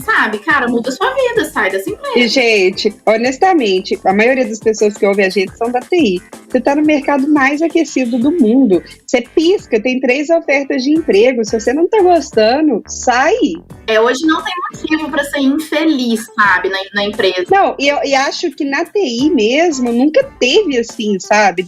sabe? Cara, muda a sua vida, sai dessa empresa. E, gente, honestamente, a maioria das pessoas que ouvem a gente são da TI. Você tá no mercado mais aquecido do mundo. Você pisca, tem 3 ofertas de emprego. Se você não tá gostando, sai. Hoje não tem motivo pra ser infeliz, sabe, na empresa. Não, e acho que na TI mesmo, nunca teve assim, sabe?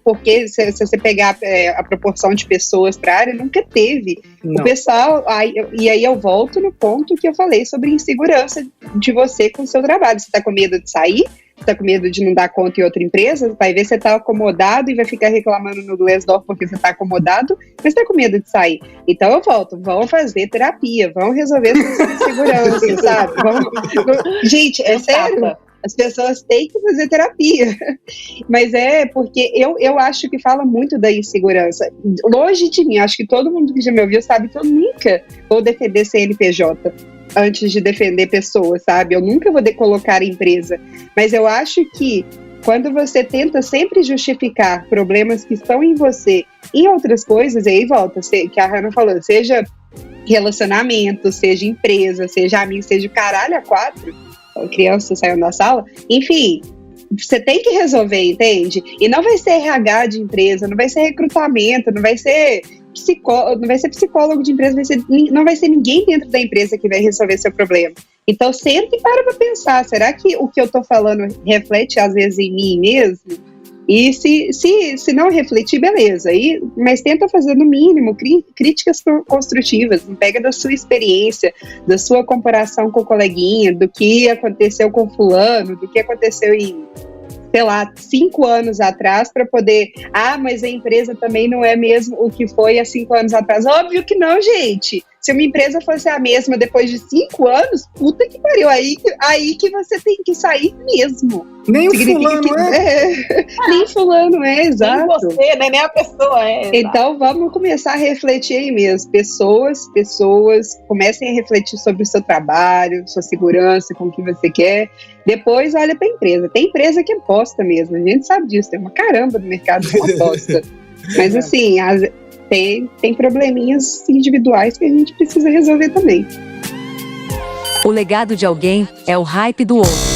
Porque se você pegar a proporção de pessoas para a área, nunca teve. Não. O pessoal, e aí eu volto no ponto que eu falei sobre insegurança de você com o seu trabalho. Você está com medo de sair? Você está com medo de não dar conta em outra empresa? Vai ver se você está acomodado e vai ficar reclamando no Glassdoor porque você está acomodado, mas está com medo de sair. Então eu volto, vão fazer terapia, vão resolver suas inseguranças, sabe? Gente, é sério? As pessoas têm que fazer terapia. Mas porque eu acho que fala muito da insegurança. Longe de mim, acho que todo mundo que já me ouviu sabe que eu nunca vou defender CNPJ antes de defender pessoas, sabe? Eu nunca vou colocar empresa. Mas eu acho que quando você tenta sempre justificar problemas que estão em você em outras coisas, aí volta, que a Hannah falou, seja relacionamento, seja empresa, seja amigo, seja o caralho a 4, criança saindo da sala, enfim, você tem que resolver, entende? E não vai ser RH de empresa, não vai ser recrutamento, não vai ser psicólogo de empresa, não vai ser ninguém dentro da empresa que vai resolver seu problema. Então, senta e para pensar, será que o que eu tô falando reflete às vezes em mim mesmo? E se não refletir, beleza. Mas tenta fazer, no mínimo, críticas construtivas. Pega da sua experiência, da sua comparação com o coleguinha, do que aconteceu com fulano, do que aconteceu em, sei lá, 5 anos atrás, para poder... mas a empresa também não é mesmo o que foi há 5 anos atrás. Óbvio que não, gente. Se uma empresa fosse a mesma depois de 5 anos, puta que pariu, aí que você tem que sair mesmo. Nem o fulano nem fulano exato. Nem você, né? Nem a pessoa Então vamos começar a refletir aí mesmo. Pessoas, comecem a refletir sobre o seu trabalho, sua segurança, com o que você quer. Depois olha pra empresa. Tem empresa que aposta mesmo, a gente sabe disso, tem uma caramba no mercado que aposta. Mas assim, tem probleminhas individuais que a gente precisa resolver também. O legado de alguém é o hype do outro.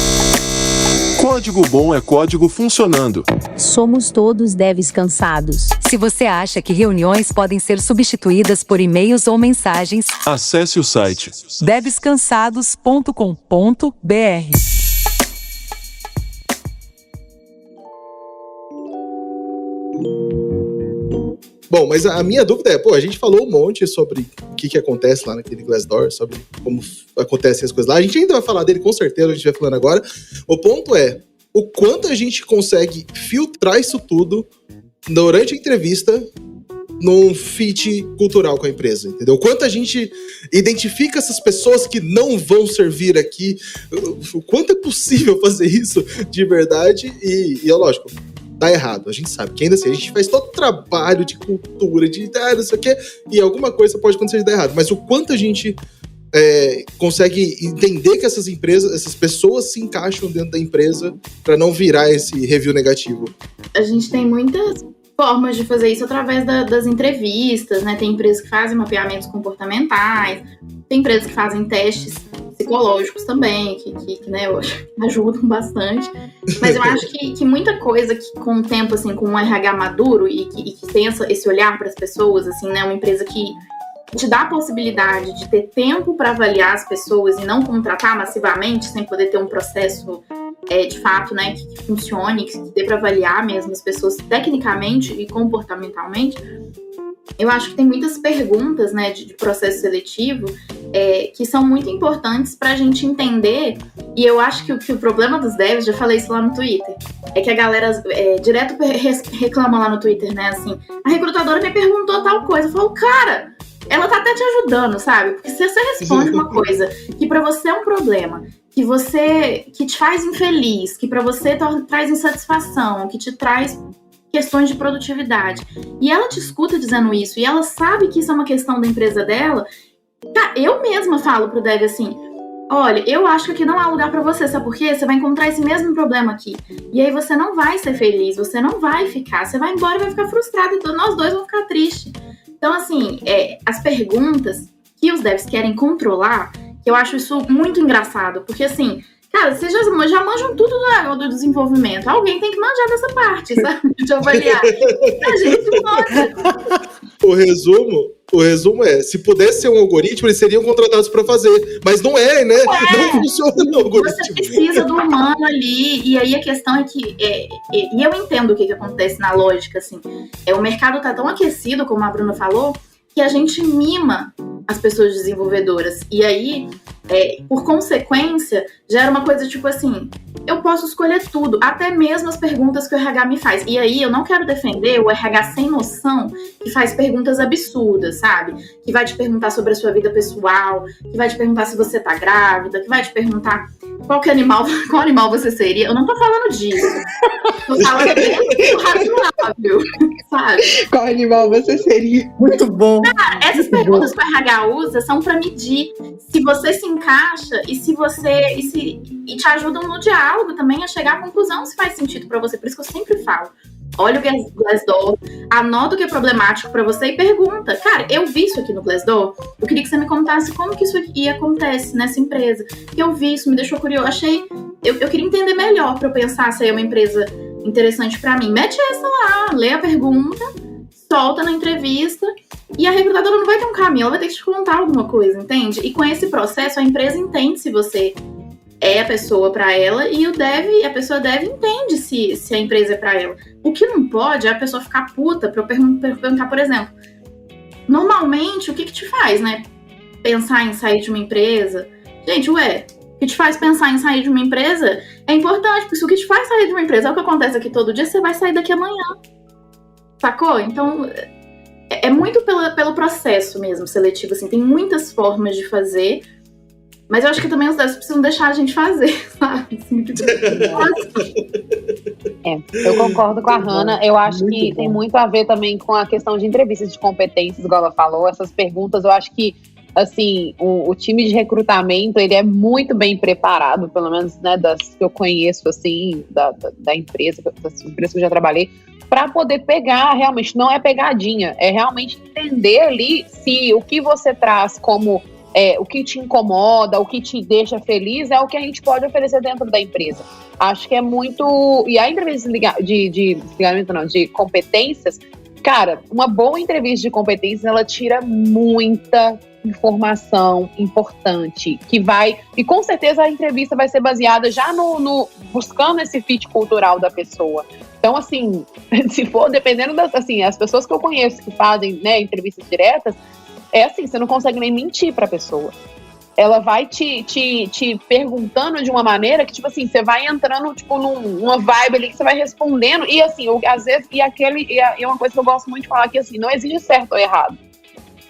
Código bom é código funcionando. Somos todos devs cansados. Se você acha que reuniões podem ser substituídas por e-mails ou mensagens, acesse o site devscansados.com.br. Bom, mas a minha dúvida é, a gente falou um monte sobre o que acontece lá naquele Glassdoor, sobre como acontecem as coisas lá. A gente ainda vai falar dele, com certeza, a gente vai falando agora. O ponto é, o quanto a gente consegue filtrar isso tudo durante a entrevista num fit cultural com a empresa, entendeu? O quanto a gente identifica essas pessoas que não vão servir aqui, o quanto é possível fazer isso de verdade e lógico, tá errado, a gente sabe que ainda assim, a gente faz todo o trabalho de cultura, de não sei o que, e alguma coisa pode acontecer de dar errado, mas o quanto a gente consegue entender que essas pessoas se encaixam dentro da empresa para não virar esse review negativo. A gente tem muitas formas de fazer isso através das entrevistas, né? Tem empresas que fazem mapeamentos comportamentais, tem empresas que fazem testes psicológicos também, que né, eu acho que ajudam bastante. Mas eu acho que muita coisa que com o tempo, assim, com um RH maduro e que tem esse olhar para as pessoas, assim, né, uma empresa que te dá a possibilidade de ter tempo para avaliar as pessoas e não contratar massivamente, sem poder ter um processo de fato, né, que funcione, que dê para avaliar mesmo as pessoas tecnicamente e comportamentalmente. Eu acho que tem muitas perguntas, né, de processo seletivo que são muito importantes para a gente entender, e eu acho que o problema dos devs, já falei isso lá no Twitter, é que a galera direto reclama lá no Twitter, né, assim, a recrutadora me perguntou tal coisa, eu falo, cara, ela tá até te ajudando, sabe? Porque se você responde uma coisa que para você é um problema, que te faz infeliz, que para você traz insatisfação, que te traz questões de produtividade, e ela te escuta dizendo isso, e ela sabe que isso é uma questão da empresa dela, tá, eu mesma falo pro dev assim, olha, eu acho que aqui não há lugar pra você, sabe por quê? Você vai encontrar esse mesmo problema aqui, e aí você não vai ser feliz, você não vai ficar, você vai embora e vai ficar frustrado, então nós dois vamos ficar tristes. Então, assim, as perguntas que os devs querem controlar, eu acho isso muito engraçado, porque assim, cara, vocês já manjam tudo do desenvolvimento. Alguém tem que manjar dessa parte, sabe? De avaliar. A gente manja. O resumo é, se pudesse ser um algoritmo, eles seriam contratados para fazer. Mas não é, né? Não funciona o algoritmo. Você precisa do humano ali. E aí a questão é que... e eu entendo o que acontece na lógica, assim. O mercado tá tão aquecido, como a Bruna falou, que a gente mima as pessoas desenvolvedoras. E aí, por consequência, gera uma coisa tipo assim, eu posso escolher tudo, até mesmo as perguntas que o RH me faz. E aí, eu não quero defender o RH sem noção, que faz perguntas absurdas, sabe? Que vai te perguntar sobre a sua vida pessoal, que vai te perguntar se você tá grávida, que vai te perguntar qual animal você seria. Eu não tô falando disso. Tô falando do razoável, sabe? Qual animal você seria? Muito bom. Cara, essas perguntas que o RH usa são para medir se você se encaixa e e te ajudam no diálogo também a chegar à conclusão se faz sentido para você. Por isso que eu sempre falo, olha o Glassdoor, anota o que é problemático para você e pergunta. Cara, eu vi isso aqui no Glassdoor, eu queria que você me contasse como que isso aqui acontece nessa empresa. Eu vi isso, me deixou curioso, eu queria entender melhor para eu pensar se é uma empresa interessante para mim. Mete essa lá, lê a pergunta, solta na entrevista e a recrutadora não vai ter um caminho, ela vai ter que te contar alguma coisa, entende? E com esse processo a empresa entende se você é a pessoa para ela e a pessoa entende se a empresa é para ela. O que não pode é a pessoa ficar puta pra eu perguntar, por exemplo, normalmente o que te faz, né, pensar em sair de uma empresa? Gente, o que te faz pensar em sair de uma empresa é importante, porque se o que te faz sair de uma empresa é o que acontece aqui todo dia, você vai sair daqui amanhã. Sacou? Então, é muito pelo processo mesmo seletivo, assim, tem muitas formas de fazer, mas eu acho que também os devs precisam deixar a gente fazer, sabe? Assim, eu concordo com a Hannah, eu acho que tem muito a ver também com a questão de entrevistas de competências, igual ela falou, essas perguntas, eu acho que, assim, o time de recrutamento, ele é muito bem preparado, pelo menos, né, das que eu conheço, assim, da empresa, das empresas que eu já trabalhei, para poder pegar, realmente, não é pegadinha, é realmente entender ali se o que você traz como o que te incomoda, o que te deixa feliz é o que a gente pode oferecer dentro da empresa. Acho que é muito... E a entrevista de competências, cara, uma boa entrevista de competências, ela tira muita informação importante, que vai... E com certeza a entrevista vai ser baseada já no buscando esse fit cultural da pessoa. Então, assim, se for, dependendo das... Assim, as pessoas que eu conheço que fazem, né, entrevistas diretas, assim, você não consegue nem mentir pra pessoa. Ela vai te perguntando de uma maneira que, tipo assim, você vai entrando, tipo, numa vibe ali que você vai respondendo. E, assim, às vezes, é uma coisa que eu gosto muito de falar, que, assim, não existe certo ou errado.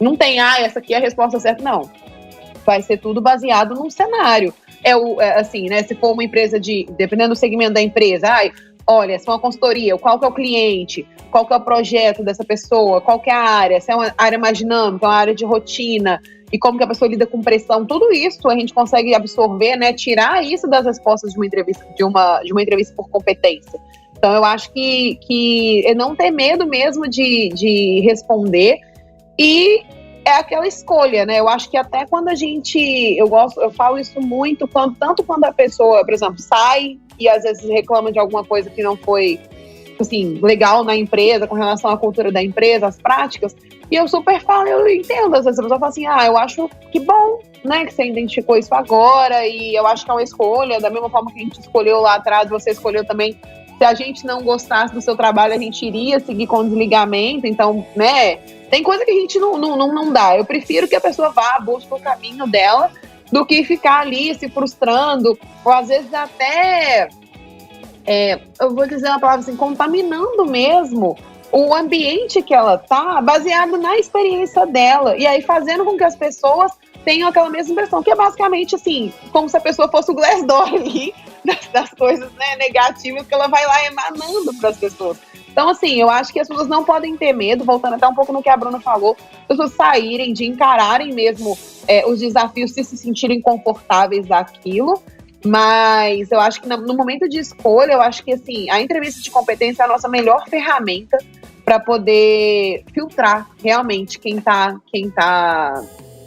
Não tem, essa aqui é a resposta certa, não. Vai ser tudo baseado num cenário. Assim, né, se for uma empresa dependendo do segmento da empresa, olha, se for uma consultoria, qual que é o cliente, qual que é o projeto dessa pessoa, qual que é a área, se é uma área mais dinâmica, uma área de rotina, e como que a pessoa lida com pressão, tudo isso a gente consegue absorver, né, tirar isso das respostas de uma entrevista, de uma entrevista por competência. Então eu acho que não ter medo mesmo de responder e é aquela escolha, né? Eu acho que até quando a gente, eu falo isso muito, tanto quando a pessoa, por exemplo, sai e às vezes reclama de alguma coisa que não foi, assim, legal na empresa, com relação à cultura da empresa, às práticas, e eu super falo, eu entendo, às vezes a pessoa fala assim, eu acho que bom, né, que você identificou isso agora, e eu acho que é uma escolha, da mesma forma que a gente escolheu lá atrás, você escolheu também. Se a gente não gostasse do seu trabalho, a gente iria seguir com desligamento. Então, né, tem coisa que a gente não dá. Eu prefiro que a pessoa vá, busque o caminho dela, do que ficar ali se frustrando, ou às vezes até, eu vou dizer uma palavra assim, contaminando mesmo o ambiente que ela tá, baseado na experiência dela. E aí fazendo com que as pessoas tenham aquela mesma impressão, que é basicamente assim, como se a pessoa fosse o Glassdoor ali, das coisas, né, negativas que ela vai lá emanando para as pessoas. Então, assim, eu acho que as pessoas não podem ter medo, voltando até um pouco no que a Bruna falou, as pessoas saírem, de encararem mesmo os desafios, se sentirem confortáveis daquilo. Mas eu acho que no momento de escolha, eu acho que assim, a entrevista de competência é a nossa melhor ferramenta para poder filtrar realmente quem tá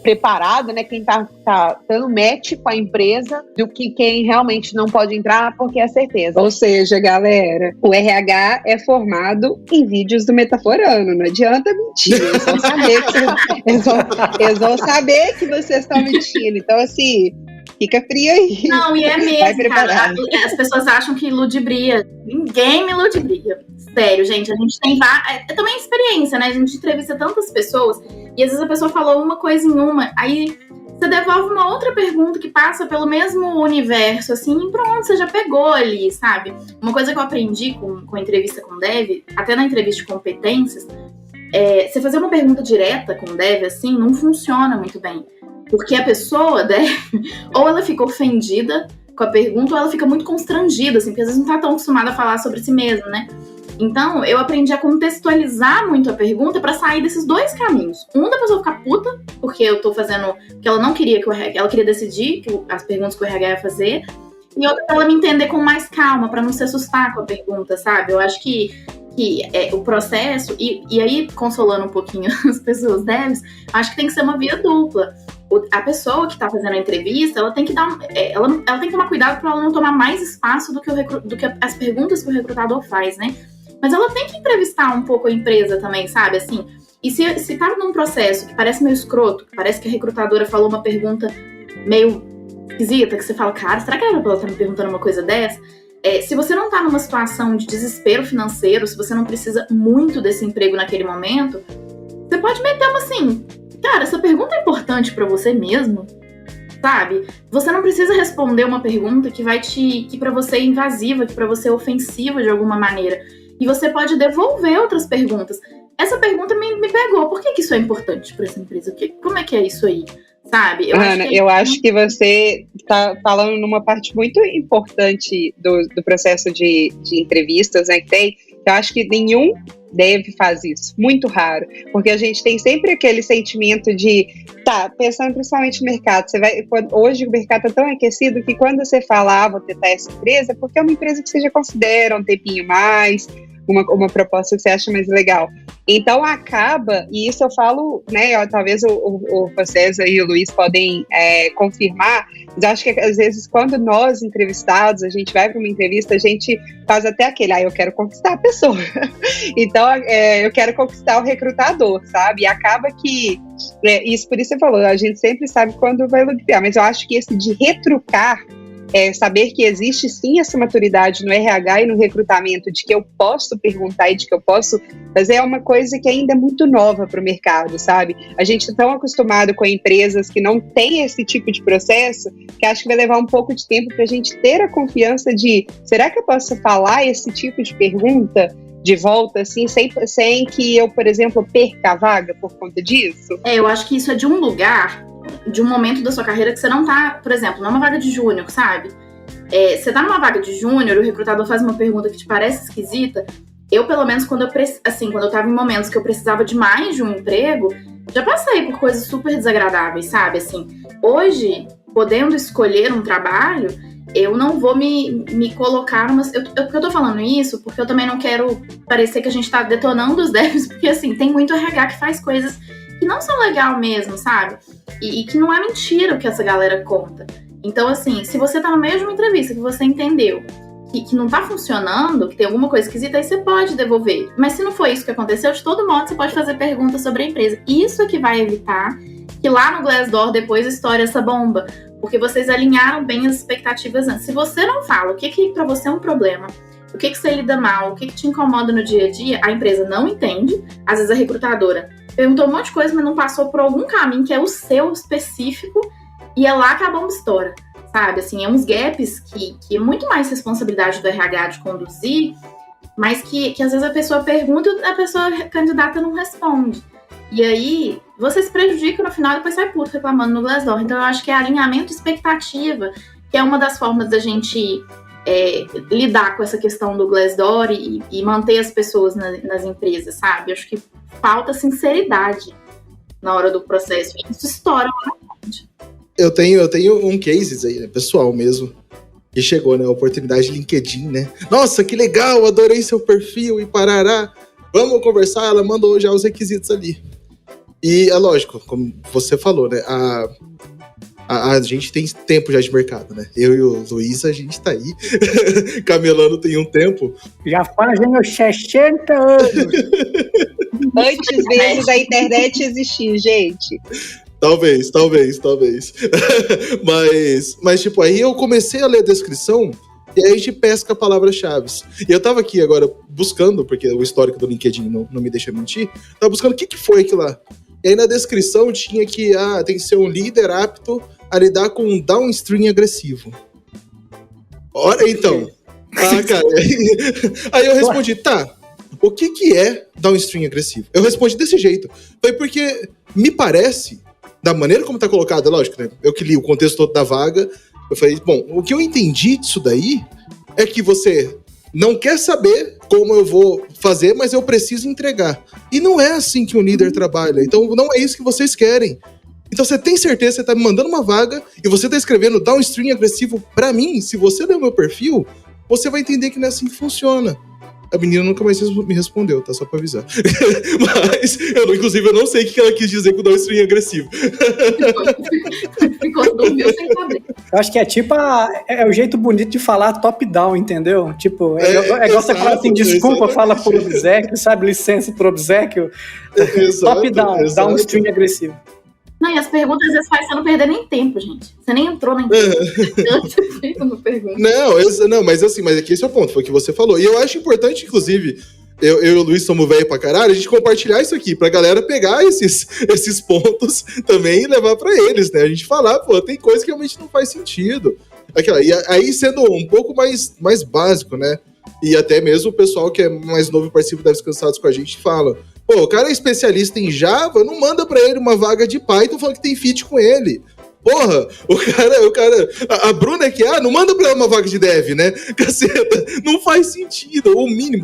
preparado, né? Quem tá dando match com a empresa, do que quem realmente não pode entrar, porque é certeza. Ou seja, galera, o RH é formado em vídeos do Metaforando. Não adianta mentir. Eles vão saber que vocês estão mentindo. Então, assim, fica frio aí. Não, e é mesmo, cara. As pessoas acham que ludibria. Ninguém me ludibria. Sério, gente. A gente tem também experiência, né? A gente entrevista tantas pessoas e às vezes a pessoa falou uma coisa em uma, aí você devolve uma outra pergunta que passa pelo mesmo universo, assim, e pronto, você já pegou ali, sabe? Uma coisa que eu aprendi com a entrevista com o Dev, até na entrevista de competências, você fazer uma pergunta direta com o Dev, assim, não funciona muito bem. Porque a pessoa, ou ela fica ofendida com a pergunta, ou ela fica muito constrangida, assim, porque às vezes não tá tão acostumada a falar sobre si mesma, né? Então, eu aprendi a contextualizar muito a pergunta pra sair desses dois caminhos. Um, da pessoa ficar puta, porque eu tô fazendo que ela não queria ela queria decidir as perguntas que o RH ia fazer. E outra, pra ela me entender com mais calma, pra não se assustar com a pergunta, sabe? Eu acho que o processo, e aí, consolando um pouquinho as pessoas devs, acho que tem que ser uma via dupla. A pessoa que tá fazendo a entrevista, ela tem que ela tem que tomar cuidado pra ela não tomar mais espaço do que as perguntas que o recrutador faz, né? Mas ela tem que entrevistar um pouco a empresa também, sabe? Assim, e se tá num processo que parece meio escroto, que parece que a recrutadora falou uma pergunta meio esquisita, que você fala, cara, será que ela tá me perguntando uma coisa dessa? Se você não tá numa situação de desespero financeiro, se você não precisa muito desse emprego naquele momento, você pode meter uma assim, cara, essa pergunta é importante pra você mesmo? Sabe? Você não precisa responder uma pergunta que pra você é invasiva, que pra você é ofensiva de alguma maneira. E você pode devolver outras perguntas. Essa pergunta me pegou. Por que isso é importante para essa empresa? Como é que é isso aí? Sabe? Eu acho que você está falando numa parte muito importante do processo de entrevistas, né, que tem. Eu acho que nenhum deve fazer isso, muito raro, porque a gente tem sempre aquele sentimento de, pensando principalmente no mercado, hoje o mercado está tão aquecido que quando você fala, vou tentar essa empresa, porque é uma empresa que você já considera um tempinho mais, uma proposta que você acha mais legal. Então acaba, e isso eu falo, né, talvez vocês aí, o Luiz, podem confirmar, mas acho que às vezes quando nós entrevistados, a gente vai para uma entrevista, a gente faz até aquele, eu quero conquistar a pessoa. Então eu quero conquistar o recrutador, sabe? E acaba que, isso por isso você falou, a gente sempre sabe quando vai ludibriar, mas eu acho que esse de retrucar, saber que existe sim essa maturidade no RH e no recrutamento, de que eu posso perguntar e de que eu posso fazer, é uma coisa que ainda é muito nova para o mercado, sabe? A gente está tão acostumado com empresas que não têm esse tipo de processo, que acho que vai levar um pouco de tempo para a gente ter a confiança de, será que eu posso falar esse tipo de pergunta de volta, assim, sem que eu, por exemplo, perca a vaga por conta disso? Eu acho que isso é de um lugar, de um momento da sua carreira que você não tá, por exemplo, numa vaga de júnior, sabe? Você tá numa vaga de júnior, o recrutador faz uma pergunta que te parece esquisita. Eu, pelo menos, quando eu tava em momentos que eu precisava de mais de um emprego, já passei por coisas super desagradáveis, sabe? Assim, hoje, podendo escolher um trabalho, eu não vou me colocar numa... Eu tô falando isso porque eu também não quero parecer que a gente tá detonando os devs, porque, assim, tem muito RH que faz coisas que não são legal mesmo, sabe? E que não é mentira o que essa galera conta. Então, assim, se você tá no meio de uma entrevista que você entendeu que não tá funcionando, que tem alguma coisa esquisita, aí você pode devolver. Mas se não foi isso que aconteceu, de todo modo, você pode fazer perguntas sobre a empresa. Isso é que vai evitar que lá no Glassdoor depois estoure essa bomba. Porque vocês alinharam bem as expectativas antes. Se você não fala o que pra você é um problema, o que você lida mal, o que te incomoda no dia a dia, a empresa não entende. Às vezes a recrutadora perguntou um monte de coisa, mas não passou por algum caminho que é o seu específico, e é lá que a bomba estoura, sabe? Assim, é uns gaps que é muito mais responsabilidade do RH de conduzir, mas que às vezes a pessoa pergunta e a pessoa candidata não responde. E aí, você se prejudica no final e depois sai puto reclamando no Glassdoor. Então, eu acho que é alinhamento de expectativa, que é uma das formas da gente lidar com essa questão do Glassdoor e manter as pessoas nas empresas, sabe? Eu acho que falta sinceridade na hora do processo. Isso estoura bastante. Eu tenho um case aí, né, pessoal mesmo, que chegou, né, a oportunidade de LinkedIn, né? Nossa, que legal, adorei seu perfil e parará. Vamos conversar, ela mandou já os requisitos ali. E é lógico, como você falou, né, a gente tem tempo já de mercado, né? Eu e o Luiz, a gente tá aí camelando tem um tempo. Já fazem os 60 anos. Antes mesmo da internet existir, gente. Talvez. mas, tipo, aí eu comecei a ler a descrição e aí a gente pesca palavras-chave. E eu tava aqui agora buscando, porque o histórico do LinkedIn não me deixa mentir, tava buscando o que foi aquilo lá. E aí na descrição tinha que tem que ser um líder apto a lidar com um downstream agressivo. Ora, então. Cara. Aí eu respondi, tá, o que é downstream agressivo? Eu respondi desse jeito. Foi porque me parece, da maneira como tá colocado, lógico, né? Eu que li o contexto todo da vaga, eu falei, bom, o que eu entendi disso daí é que você não quer saber como eu vou fazer, mas eu preciso entregar. E não é assim que um líder trabalha. Então não é isso que vocês querem. Então você tem certeza que você tá me mandando uma vaga e você tá escrevendo downstream agressivo pra mim? Se você ler o meu perfil, você vai entender que não é assim que funciona. A menina nunca mais me respondeu, tá? Só pra avisar. Mas, inclusive, eu não sei o que ela quis dizer com downstream agressivo. Ficou dormiu sem saber. Eu acho que é tipo é o jeito bonito de falar top-down, entendeu? Tipo, igual você fala assim, desculpa, fala por obséquio, sabe? Licença por obséquio. Top-down, downstream agressivo. Não, e as perguntas às vezes faz você não perder nem tempo, gente. Você nem entrou na entrevista. Não, mas assim, mas aqui esse é o ponto, foi o que você falou. E eu acho importante, inclusive, eu e o Luiz somos velho pra caralho, a gente compartilhar isso aqui, pra galera pegar esses pontos também e levar pra eles, né? A gente falar, pô, tem coisa que realmente não faz sentido. E aí, sendo um pouco mais básico, né? E até mesmo o pessoal que é mais novo e participa das Cansados com a gente fala, pô, o cara é especialista em Java, não manda pra ele uma vaga de Python falando que tem fit com ele. Porra, o cara, a Bruna é que, não manda pra ela uma vaga de dev, né? Caceta, não faz sentido, o mínimo,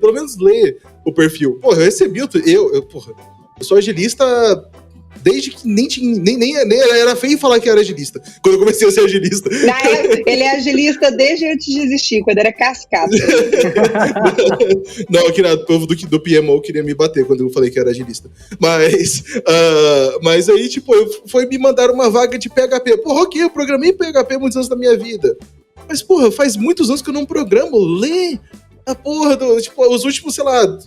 pelo menos lê o perfil. Porra, eu recebi, eu sou agilista desde que nem era feio falar que era agilista, quando eu comecei a ser agilista. Ele é agilista desde antes de existir, quando era cascata. Não, que nada, o povo do PMO queria me bater quando eu falei que era agilista. Mas aí, tipo, foi me mandar uma vaga de PHP. Porra, ok, eu programei PHP muitos anos da minha vida. Mas, porra, faz muitos anos que eu não programo. Lê a porra os últimos,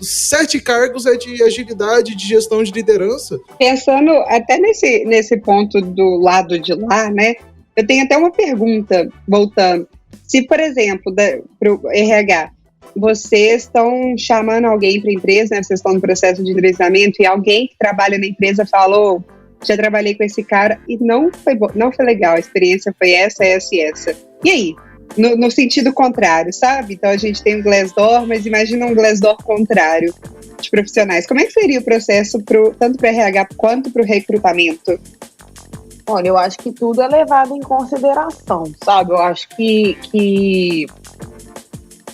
7 cargos é de agilidade, de gestão de liderança. Pensando até nesse ponto do lado de lá, né? Eu tenho até uma pergunta, voltando. Se, por exemplo, pro RH, vocês estão chamando alguém para a empresa, né? Vocês estão no processo de entrevistamento e alguém que trabalha na empresa falou, já trabalhei com esse cara e não foi legal, a experiência foi essa. E aí? No sentido contrário, sabe? Então a gente tem um Glassdoor, mas imagina um Glassdoor contrário de profissionais. Como é que seria o processo tanto para o RH quanto para o recrutamento? Olha, eu acho que tudo é levado em consideração, sabe? Eu acho que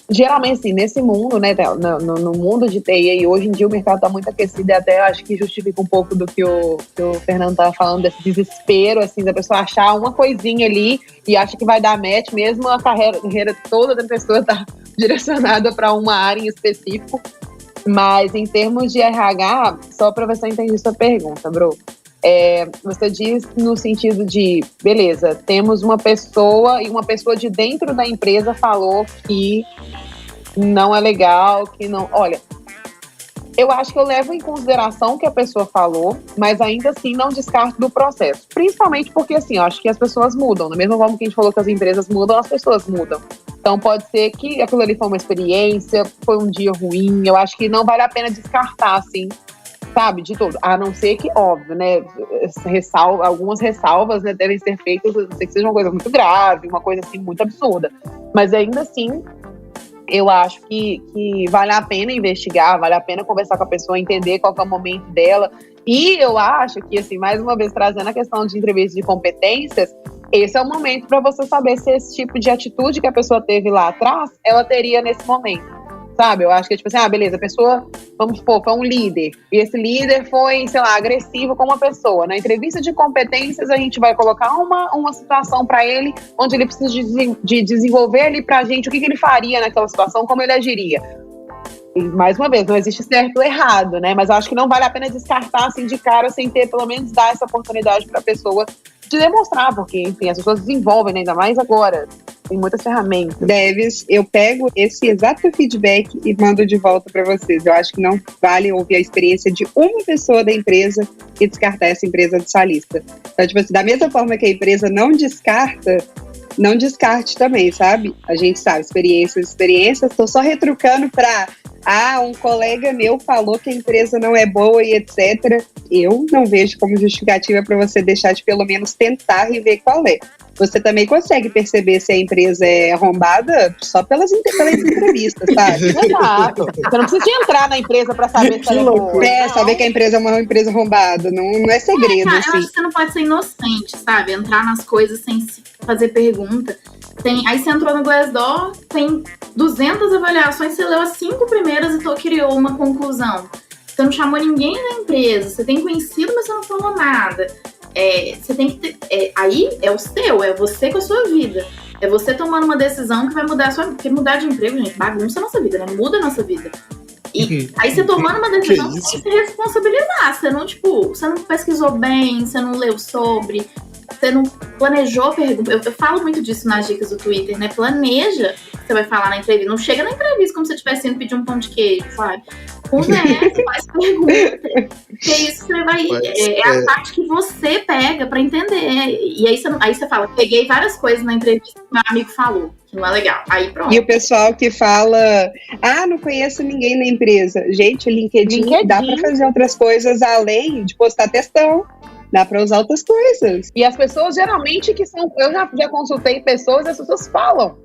geralmente, assim, nesse mundo, né, no mundo de TI, e hoje em dia o mercado está muito aquecido, e até acho que justifica um pouco do que o Fernando estava falando, desse desespero, assim, da pessoa achar uma coisinha ali e acha que vai dar match, mesmo a carreira toda da pessoa tá direcionada para uma área em específico. Mas em termos de RH, só para ver se eu entendi sua pergunta, Bru. Você diz no sentido de, beleza, temos uma pessoa e uma pessoa de dentro da empresa falou que não é legal, que não... Olha, eu acho que eu levo em consideração o que a pessoa falou, mas ainda assim não descarto do processo. Principalmente porque, assim, eu acho que as pessoas mudam. Da mesma forma que a gente falou que as empresas mudam, as pessoas mudam. Então pode ser que aquilo ali foi uma experiência, foi um dia ruim. Eu acho que não vale a pena descartar, assim, sabe, de todo. A não ser que, óbvio, né, algumas ressalvas, né, devem ser feitas, a não ser que seja uma coisa muito grave, uma coisa, assim, muito absurda. Mas ainda assim, eu acho que vale a pena investigar, vale a pena conversar com a pessoa, entender qual que é o momento dela. E eu acho que, assim, mais uma vez, trazendo a questão de entrevista de competências, esse é o momento para você saber se esse tipo de atitude que a pessoa teve lá atrás, ela teria nesse momento. Sabe? Eu acho que é tipo assim, beleza, a pessoa, vamos supor, foi um líder. E esse líder foi, sei lá, agressivo com uma pessoa. Na entrevista de competências, a gente vai colocar uma situação para ele, onde ele precisa de desenvolver ali pra gente o que ele faria naquela situação, como ele agiria. E, mais uma vez, não existe certo ou errado, né? Mas eu acho que não vale a pena descartar assim de cara, sem ter, pelo menos, dar essa oportunidade pra pessoa de demonstrar, porque, enfim, as pessoas desenvolvem, né? Ainda mais agora. Tem muitas ferramentas. Deves, eu pego esse exato feedback e mando de volta para vocês. Eu acho que não vale ouvir a experiência de uma pessoa da empresa e descartar essa empresa de sua lista. Então, tipo assim, da mesma forma que a empresa não descarta, não descarte também, sabe? A gente sabe, experiências. Tô só retrucando para um colega meu falou que a empresa não é boa e etc. Eu não vejo como justificativa para você deixar de pelo menos tentar e ver qual é. Você também consegue perceber se a empresa é arrombada só pelas entrevistas, sabe? Exato. Você não precisa de entrar na empresa para saber se ela é boa. Saber que a empresa é uma empresa arrombada. Não é segredo, cara, assim. Eu acho que você não pode ser inocente, sabe? Entrar nas coisas sem se fazer pergunta. Aí você entrou no Glassdoor, tem 200 avaliações, você leu as 5 primeiras e criou uma conclusão. Você não chamou ninguém da empresa, você tem conhecido, mas você não falou nada. Você tem que ter, aí é o seu, é você com a sua vida. É você tomando uma decisão que vai mudar a sua vida. Porque mudar de emprego, gente, bagunça a nossa vida, né? Muda a nossa vida. E aí você tomando uma decisão, você tem que se responsabilizar. Você não pesquisou bem, você não leu sobre, você não planejou pergunta. Eu falo muito disso nas dicas do Twitter, né? Planeja o que você vai falar na entrevista. Não chega na entrevista como se você estivesse indo pedir um pão de queijo, sabe? Conversa, faz pergunta. Porque isso você vai. É a parte que você pega pra entender. E aí você fala, peguei várias coisas na entrevista que meu amigo falou, que não é legal. Aí pronto. E o pessoal que fala, não conheço ninguém na empresa. Gente, o LinkedIn dá pra fazer outras coisas além de postar textão. Dá pra usar outras coisas. E as pessoas geralmente que são... Eu já consultei pessoas e as pessoas falam.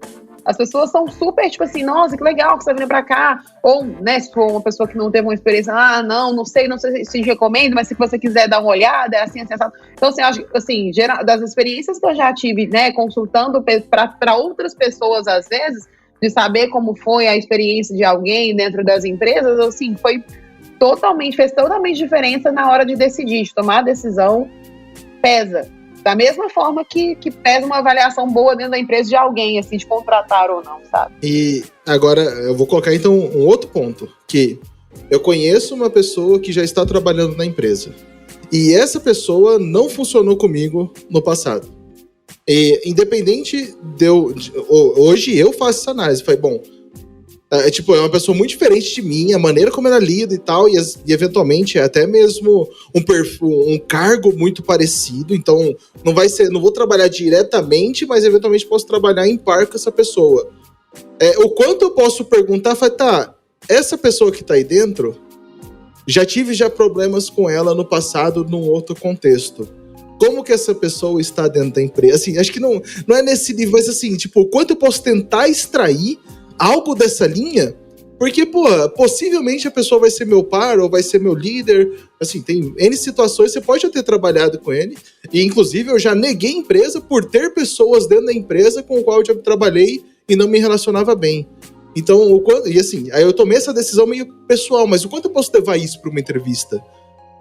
As pessoas são super, tipo assim, nossa, que legal que você tá vindo pra cá. Ou, né, se for uma pessoa que não teve uma experiência, não sei se recomendo, mas se você quiser dar uma olhada, é assim, sabe? Então, assim, acho que, assim, das experiências que eu já tive, né, consultando pra outras pessoas, às vezes, de saber como foi a experiência de alguém dentro das empresas, assim, fez totalmente diferença na hora de decidir, de tomar a decisão, pesa. Da mesma forma que pesa uma avaliação boa dentro da empresa de alguém, assim, de contratar ou não, sabe? E agora eu vou colocar então um outro ponto, que eu conheço uma pessoa que já está trabalhando na empresa. E essa pessoa não funcionou comigo no passado. E independente hoje eu faço essa análise, falei, bom, é uma pessoa muito diferente de mim, a maneira como ela lida e tal, e eventualmente é até mesmo um cargo muito parecido, então não vou trabalhar diretamente, mas eventualmente posso trabalhar em par com essa pessoa. O quanto eu posso perguntar, essa pessoa que tá aí dentro, já tive problemas com ela no passado, num outro contexto. Como que essa pessoa está dentro da empresa? Assim, acho que não é nesse nível, mas assim, o quanto eu posso tentar extrair algo dessa linha, porque, possivelmente a pessoa vai ser meu par ou vai ser meu líder, assim, tem N situações, você pode já ter trabalhado com ele, e inclusive eu já neguei empresa por ter pessoas dentro da empresa com o qual eu já trabalhei e não me relacionava bem. Então, aí eu tomei essa decisão meio pessoal, mas o quanto eu posso levar isso para uma entrevista?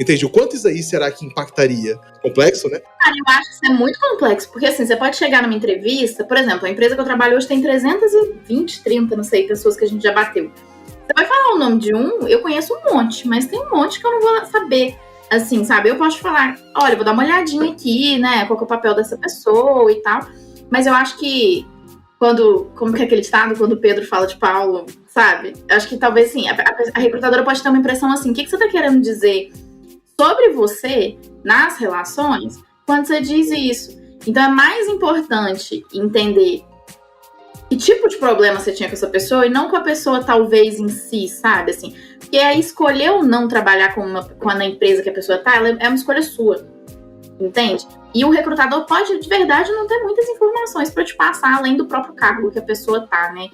Entende? O quanto isso aí será que impactaria? Complexo, né? Cara, eu acho que isso é muito complexo, porque assim, você pode chegar numa entrevista, por exemplo, a empresa que eu trabalho hoje tem 320, 30, não sei, pessoas que a gente já bateu. Você vai falar o nome de um, eu conheço um monte, mas tem um monte que eu não vou saber. Assim, sabe? Eu posso falar, olha, vou dar uma olhadinha aqui, né? Qual que é o papel dessa pessoa e tal. Mas eu acho que como que é aquele ditado, quando o Pedro fala de Paulo, sabe? Acho que talvez, sim, a recrutadora pode ter uma impressão assim, o que você tá querendo dizer sobre você nas relações quando você diz isso? Então é mais importante entender que tipo de problema você tinha com essa pessoa e não com a pessoa talvez em si, sabe? Assim, porque aí escolher ou não trabalhar com a empresa que a pessoa tá, é uma escolha sua, entende? E o recrutador pode, de verdade, não ter muitas informações para te passar além do próprio cargo que a pessoa tá, né?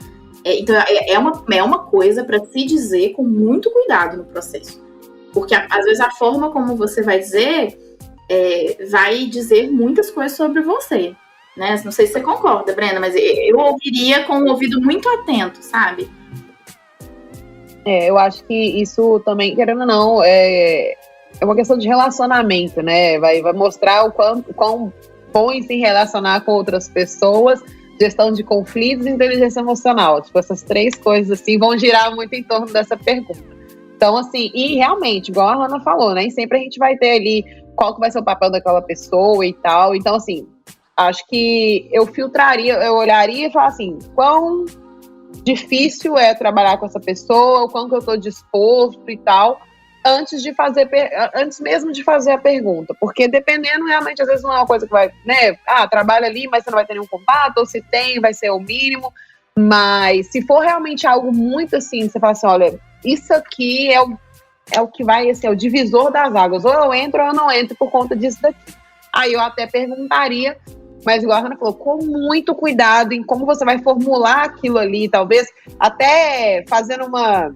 Então é uma coisa para se dizer com muito cuidado no processo. Porque às vezes a forma como você vai dizer vai dizer muitas coisas sobre você. Né? Não sei se você concorda, Brenda, mas eu ouviria com um ouvido muito atento, sabe? Eu acho que isso também, querendo ou não, é uma questão de relacionamento, né? Vai mostrar o quão bom em se relacionar com outras pessoas, gestão de conflitos e inteligência emocional. Tipo, essas 3 coisas, assim, vão girar muito em torno dessa pergunta. Então, assim, e realmente, igual a Hannah falou, né? Sempre a gente vai ter ali qual que vai ser o papel daquela pessoa e tal. Então, assim, acho que eu olharia e falaria assim, quão difícil é trabalhar com essa pessoa, o quão que eu estou disposto e tal, antes mesmo de fazer a pergunta. Porque dependendo, realmente, às vezes não é uma coisa que vai, né, trabalha ali, mas você não vai ter nenhum contato, ou se tem, vai ser o mínimo. Mas se for realmente algo muito assim, você fala assim, olha, isso aqui é o que vai, assim, é o divisor das águas, ou eu entro ou eu não entro por conta disso daqui. Aí eu até perguntaria, mas igual a Hannah falou, com muito cuidado em como você vai formular aquilo ali, talvez até fazendo uma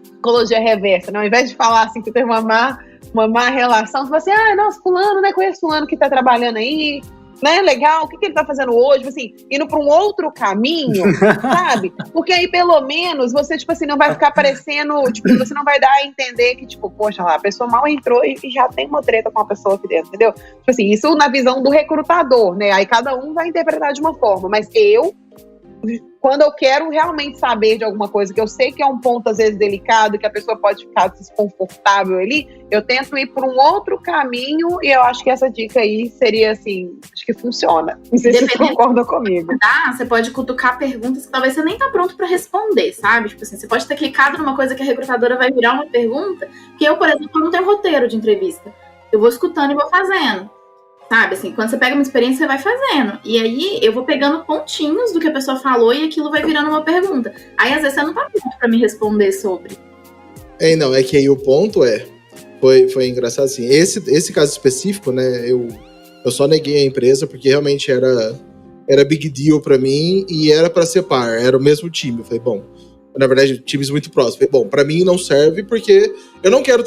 psicologia reversa, né? Ao invés de falar assim que teve uma má relação, você fala assim, nossa, fulano, né, conheço fulano que tá trabalhando aí, né, legal, o que ele tá fazendo hoje, assim, indo pra um outro caminho, sabe? Porque aí, pelo menos, você, tipo assim, não vai ficar parecendo, tipo, você não vai dar a entender que, tipo, poxa lá, a pessoa mal entrou e já tem uma treta com a pessoa aqui dentro, entendeu? Tipo assim, isso na visão do recrutador, né? Aí cada um vai interpretar de uma forma, mas quando eu quero realmente saber de alguma coisa, que eu sei que é um ponto, às vezes, delicado, que a pessoa pode ficar desconfortável ali, eu tento ir por um outro caminho e eu acho que essa dica aí seria, assim, acho que funciona. Não sei se vocês concordam comigo. Você pode cutucar perguntas que talvez você nem tá pronto pra responder, sabe? Tipo assim, você pode ter clicado numa coisa que a recrutadora vai virar uma pergunta, que eu, por exemplo, não tenho roteiro de entrevista. Eu vou escutando e vou fazendo. Sabe, assim, quando você pega uma experiência, você vai fazendo. E aí, eu vou pegando pontinhos do que a pessoa falou e aquilo vai virando uma pergunta. Aí, às vezes, você não tá pronto pra me responder sobre. Não, é que aí o ponto foi engraçado, assim, esse caso específico, né, eu só neguei a empresa porque realmente era big deal pra mim e era pra ser par, era o mesmo time. Eu falei, bom, na verdade, times muito próximos. Eu falei, bom, pra mim não serve porque eu não quero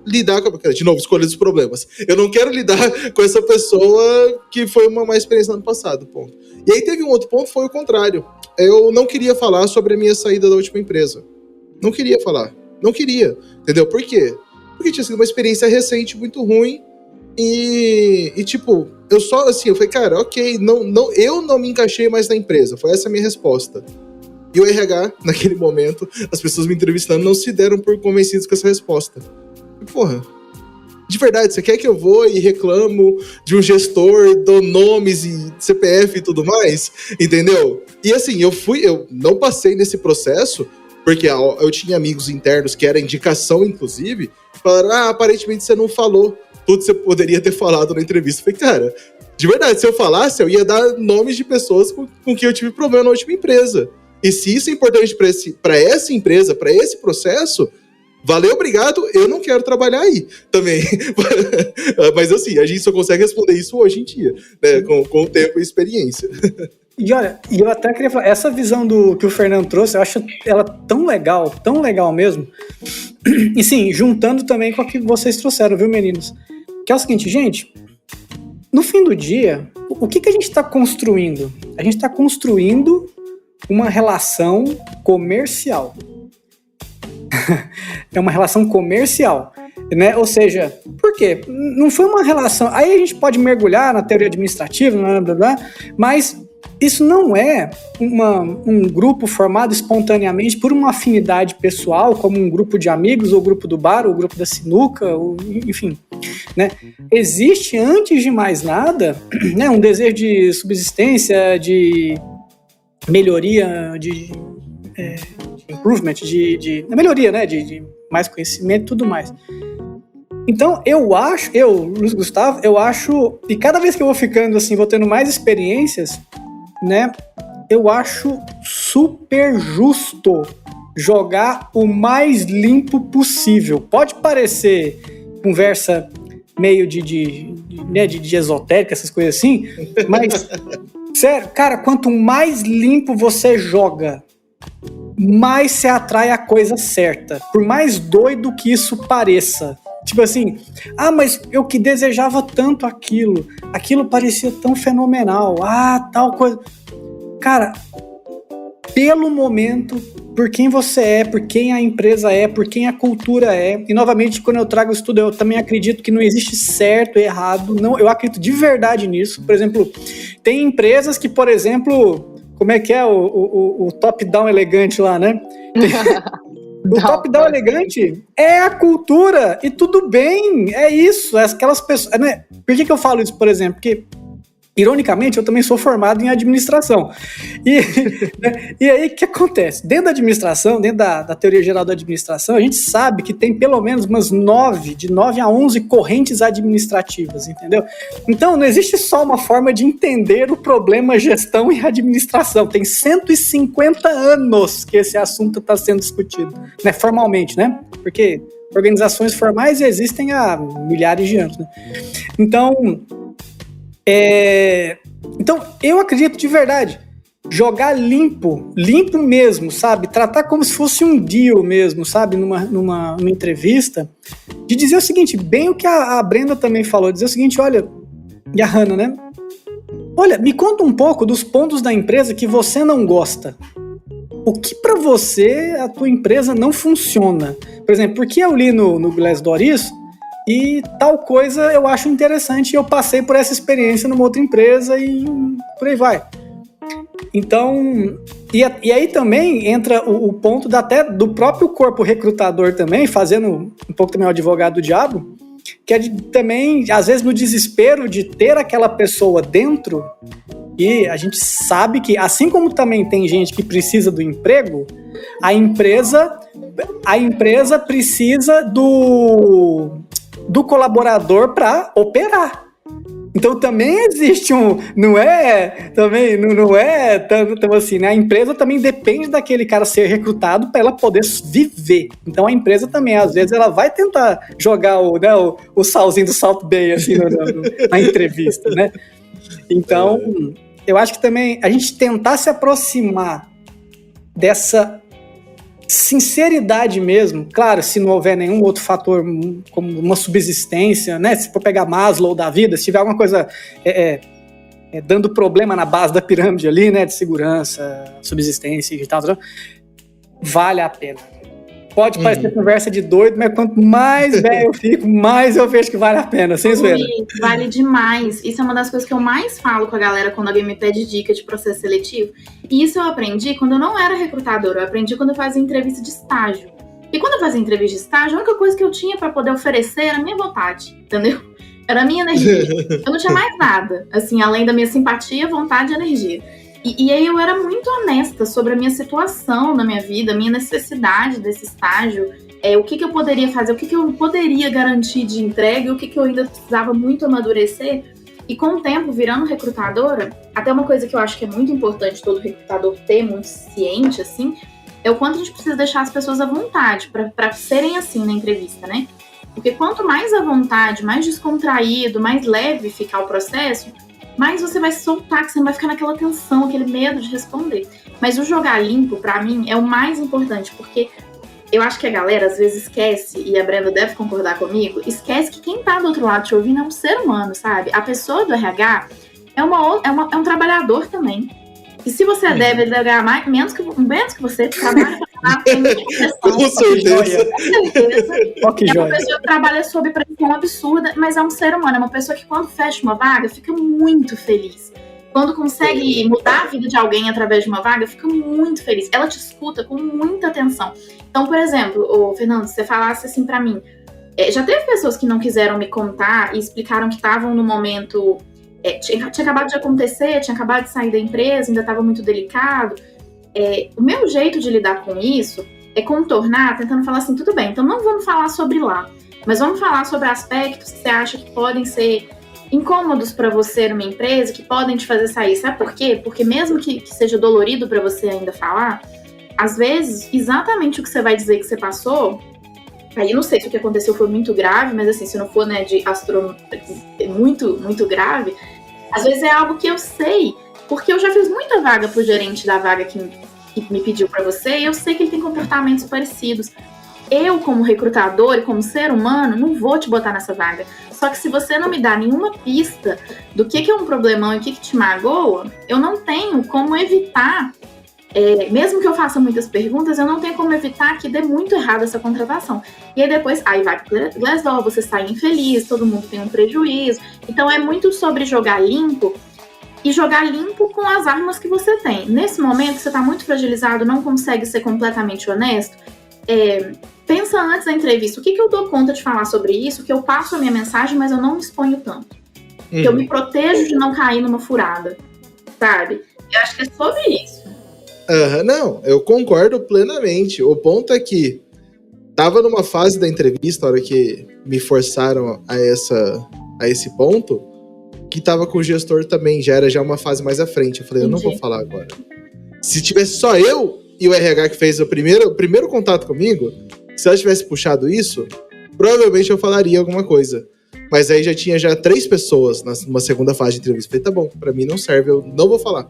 lidar com, de novo, escolha dos problemas. Eu não quero lidar com essa pessoa que foi uma má experiência no ano passado, ponto. E aí teve um outro ponto, foi o contrário. Eu não queria falar sobre a minha saída da última empresa. Não queria falar. Não queria. Entendeu? Por quê? Porque tinha sido uma experiência recente, muito ruim. E tipo, eu falei, cara, ok, eu não me encaixei mais na empresa. Foi essa a minha resposta. E o RH, naquele momento, as pessoas me entrevistando não se deram por convencidos com essa resposta. E, porra, de verdade, você quer que eu vou e reclamo de um gestor, dou nomes e CPF e tudo mais? Entendeu? E assim, eu não passei nesse processo, porque eu tinha amigos internos que era indicação, inclusive, falaram, aparentemente você não falou tudo que você poderia ter falado na entrevista. Eu falei, cara, de verdade, se eu falasse, eu ia dar nomes de pessoas com quem eu tive problema na última empresa. E se isso é importante para essa empresa, para esse processo, valeu, obrigado, eu não quero trabalhar aí também. Mas assim, a gente só consegue responder isso hoje em dia, né, com o tempo e experiência. E olha, eu até queria falar, essa visão que o Fernando trouxe, eu acho ela tão legal mesmo. E sim, juntando também com o que vocês trouxeram, viu, meninos? Que é o seguinte, gente, no fim do dia, o que a gente está construindo? A gente está construindo uma relação comercial. É uma relação comercial, né? Ou seja, por quê? Não foi uma relação... Aí a gente pode mergulhar na teoria administrativa, blá, blá, blá, mas isso não é um grupo formado espontaneamente por uma afinidade pessoal, como um grupo de amigos, ou grupo do bar, ou grupo da sinuca, ou, enfim, né? Existe, antes de mais nada, né, um desejo de subsistência, de melhoria, de improvement, de melhoria, né, de mais conhecimento e tudo mais. Então, Luiz Gustavo, eu acho, e cada vez que eu vou ficando assim, vou tendo mais experiências, né, eu acho super justo jogar o mais limpo possível. Pode parecer conversa meio de esotérica, essas coisas assim, mas, sério, cara, quanto mais limpo você joga, mais você atrai a coisa certa. Por mais doido que isso pareça. Tipo assim, mas eu que desejava tanto aquilo parecia tão fenomenal, tal coisa. Cara, pelo momento, por quem você é, por quem a empresa é, por quem a cultura é, e novamente, quando eu trago isso tudo, eu também acredito que não existe certo e errado, não, eu acredito de verdade nisso. Por exemplo, tem empresas que, por exemplo, como é que é o top-down elegante lá, né? O top-down elegante é a cultura, e tudo bem, é isso, aquelas pessoas, né? Por que eu falo isso, por exemplo? Porque, ironicamente, eu também sou formado em administração. E aí, o que acontece? Dentro da administração, dentro da teoria geral da administração, a gente sabe que tem pelo menos umas 9 a 11 correntes administrativas, entendeu? Então, não existe só uma forma de entender o problema gestão e administração. Tem 150 anos que esse assunto está sendo discutido, né? Formalmente, né? Porque organizações formais existem há milhares de anos, né? Então, eu acredito de verdade, jogar limpo mesmo, sabe? Tratar como se fosse um deal mesmo, sabe? Numa entrevista, de dizer o seguinte, bem o que a Brenda também falou, dizer o seguinte, olha, e a Hannah, né? Olha, me conta um pouco dos pontos da empresa que você não gosta. O que pra você, a tua empresa não funciona? Por exemplo, porque eu li no Glassdoor isso, e tal coisa eu acho interessante, e eu passei por essa experiência numa outra empresa e por aí vai. Então, e aí também entra o ponto até do próprio corpo recrutador também, fazendo um pouco também o advogado do diabo, que é também, às vezes, no desespero de ter aquela pessoa dentro, e a gente sabe que, assim como também tem gente que precisa do emprego, a empresa precisa do colaborador para operar. Então também existe não é tanto assim, né? A empresa também depende daquele cara ser recrutado para ela poder viver. Então a empresa também, às vezes, ela vai tentar jogar o salzinho do Salt Bay assim, na entrevista, né? Então, eu acho que também a gente tentar se aproximar dessa sinceridade mesmo, claro, se não houver nenhum outro fator como uma subsistência, né? Se for pegar Maslow da vida, se tiver alguma coisa dando problema na base da pirâmide ali, né? De segurança, subsistência e tal, vale a pena. Pode parecer conversa de doido, mas quanto mais velho eu fico, mais eu vejo que vale a pena, sem zoeira. Vale demais. Isso é uma das coisas que eu mais falo com a galera quando alguém me pede dica de processo seletivo. E isso eu aprendi quando eu não era recrutadora, eu aprendi quando eu fazia entrevista de estágio. E quando eu fazia entrevista de estágio, a única coisa que eu tinha pra poder oferecer era a minha vontade, entendeu? Era a minha energia. Eu não tinha mais nada, assim, além da minha simpatia, vontade e energia. E aí eu era muito honesta sobre a minha situação na minha vida, a minha necessidade desse estágio, o que eu poderia fazer, o que eu poderia garantir de entrega, e o que eu ainda precisava muito amadurecer. E com o tempo, virando recrutadora, até uma coisa que eu acho que é muito importante todo recrutador ter, muito ciente, assim, é o quanto a gente precisa deixar as pessoas à vontade para serem assim na entrevista, né? Porque quanto mais à vontade, mais descontraído, mais leve ficar o processo, mais você vai se soltar, que você não vai ficar naquela tensão, aquele medo de responder. Mas o jogar limpo, pra mim, é o mais importante, porque eu acho que a galera às vezes esquece, e a Brenda deve concordar comigo, esquece que quem tá do outro lado te ouvindo é um ser humano, sabe? A pessoa do RH é um trabalhor também. E se você deve ganhar menos que você, trabalha tem muita pressão. Com certeza. É uma pessoa que trabalha sob pressão absurda, mas é um ser humano, é uma pessoa que quando fecha uma vaga fica muito feliz. quando consegue mudar a vida de alguém através de uma vaga, fica muito feliz. Ela te escuta com muita atenção. Então, por exemplo, Fernando, se você falasse assim pra mim, já teve pessoas que não quiseram me contar e explicaram que estavam no momento... tinha acabado de acontecer, tinha acabado de sair da empresa, ainda estava muito delicado. O meu jeito de lidar com isso é contornar, tentando falar assim, tudo bem, então não vamos falar sobre lá, mas vamos falar sobre aspectos que você acha que podem ser incômodos para você numa empresa, que podem te fazer sair. Sabe por quê? Porque mesmo que seja dolorido para você ainda falar, às vezes, exatamente o que você vai dizer que você passou, aí não sei se o que aconteceu foi muito grave, mas assim, se não for, né, muito, muito grave, às vezes é algo que eu sei, porque eu já fiz muita vaga pro gerente da vaga que me pediu para você, e eu sei que ele tem comportamentos parecidos. Eu, como recrutador e como ser humano, não vou te botar nessa vaga. Só que se você não me dá nenhuma pista do que é um problemão e o que te magoa, eu não tenho como evitar, mesmo que eu faça muitas perguntas, eu não tenho como evitar que dê muito errado essa contratação. E aí depois, aí vai pro Glassdoor, você sai infeliz, todo mundo tem um prejuízo. Então é muito sobre jogar limpo, e jogar limpo com as armas que você tem. Nesse momento, você está muito fragilizado, não consegue ser completamente honesto. Pensa antes da entrevista, o que eu dou conta de falar sobre isso, que eu passo a minha mensagem, mas eu não me exponho tanto. Que eu me protejo de não cair numa furada, sabe? Eu acho que é sobre isso. Não, eu concordo plenamente. O ponto é que tava numa fase da entrevista, na hora que me forçaram a esse ponto, que tava com o gestor também, já era uma fase mais à frente. Eu falei, eu não vou falar agora. Se tivesse só eu e o RH que fez o primeiro contato comigo, se ela tivesse puxado isso, provavelmente eu falaria alguma coisa. Mas aí já tinha 3 pessoas numa segunda fase de entrevista. Falei, tá bom, pra mim não serve, eu não vou falar.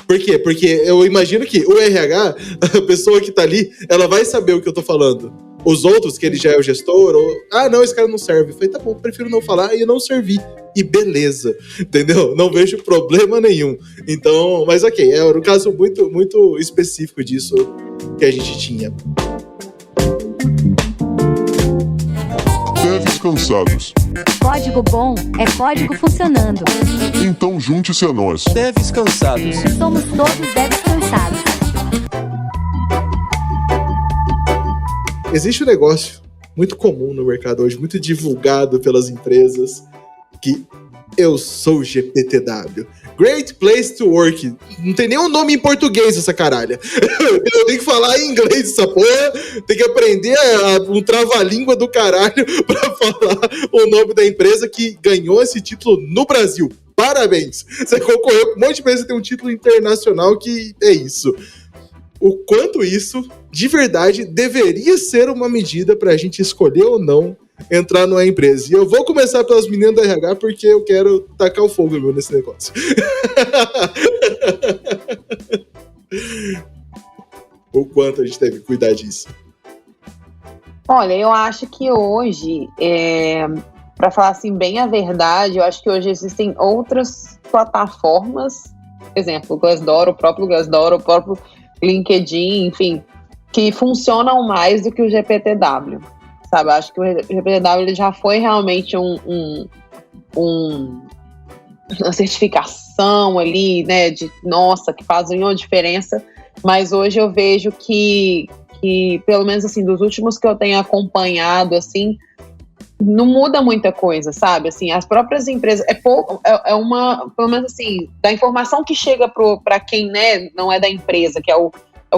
Por quê? Porque eu imagino que o RH, a pessoa que tá ali, ela vai saber o que eu tô falando. Os outros, que ele já é o gestor, não, esse cara não serve. Eu falei, tá bom, prefiro não falar e eu não servi. E beleza, entendeu? Não vejo problema nenhum. Então, mas ok, era um caso muito, muito específico disso que a gente tinha. Devs cansados. Código bom é código funcionando. Então junte-se a nós. Devs cansados. Somos todos devs cansados. Existe um negócio muito comum no mercado hoje, muito divulgado pelas empresas, que eu sou GPTW. Great Place to Work. Não tem nem um nome em português essa caralha. Eu tenho que falar em inglês essa porra, tem que aprender um trava-língua do caralho pra falar o nome da empresa que ganhou esse título no Brasil. Parabéns! Você concorreu com um monte de empresa, tem um título internacional que é isso. O quanto isso, de verdade, deveria ser uma medida pra gente escolher ou não entrar numa empresa. E eu vou começar pelas meninas da RH porque eu quero tacar o fogo nesse negócio. O quanto a gente deve cuidar disso. Olha, eu acho que hoje, para falar assim bem a verdade, eu acho que hoje existem outras plataformas, por exemplo, o Glassdoor, o próprio LinkedIn, enfim, que funcionam mais do que o GPTW, sabe? Acho que o GPTW ele já foi realmente uma certificação ali, né, que faz uma diferença, mas hoje eu vejo que pelo menos assim, dos últimos que eu tenho acompanhado, assim, não muda muita coisa, sabe? Assim, as próprias empresas, pelo menos assim, da informação que chega para quem, né, não é da empresa, que é o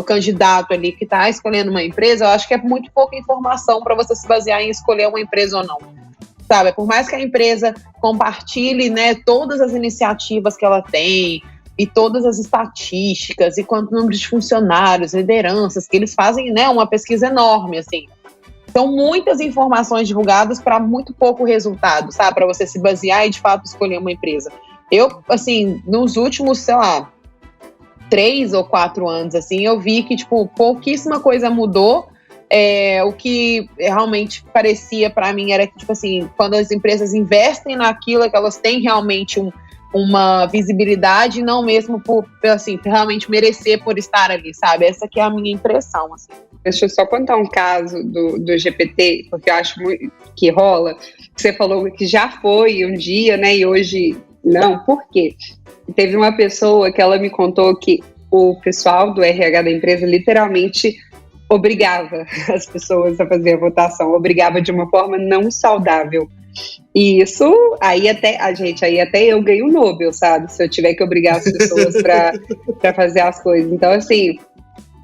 candidato ali que está escolhendo uma empresa, eu acho que é muito pouca informação para você se basear em escolher uma empresa ou não, sabe? Por mais que a empresa compartilhe, né, todas as iniciativas que ela tem e todas as estatísticas e quanto número de funcionários, lideranças, que eles fazem, né, uma pesquisa enorme, assim. São muitas informações divulgadas para muito pouco resultado, sabe? Para você se basear e, de fato, escolher uma empresa. Eu, assim, nos últimos, 3 ou 4 anos, assim, eu vi que, tipo, pouquíssima coisa mudou. O que realmente parecia para mim era que, tipo assim, quando as empresas investem naquilo, é que elas têm realmente uma visibilidade, não mesmo por assim, realmente merecer por estar ali, sabe? Essa que é a minha impressão, assim. Deixa eu só contar um caso do GPT, porque eu acho muito que rola. Você falou que já foi um dia, né, e hoje Não, por quê? Teve uma pessoa que ela me contou que o pessoal do RH da empresa literalmente obrigava as pessoas a fazer a votação, obrigava de uma forma não saudável. E isso, aí até eu ganho o Nobel, sabe? Se eu tiver que obrigar as pessoas para fazer as coisas. Então, assim,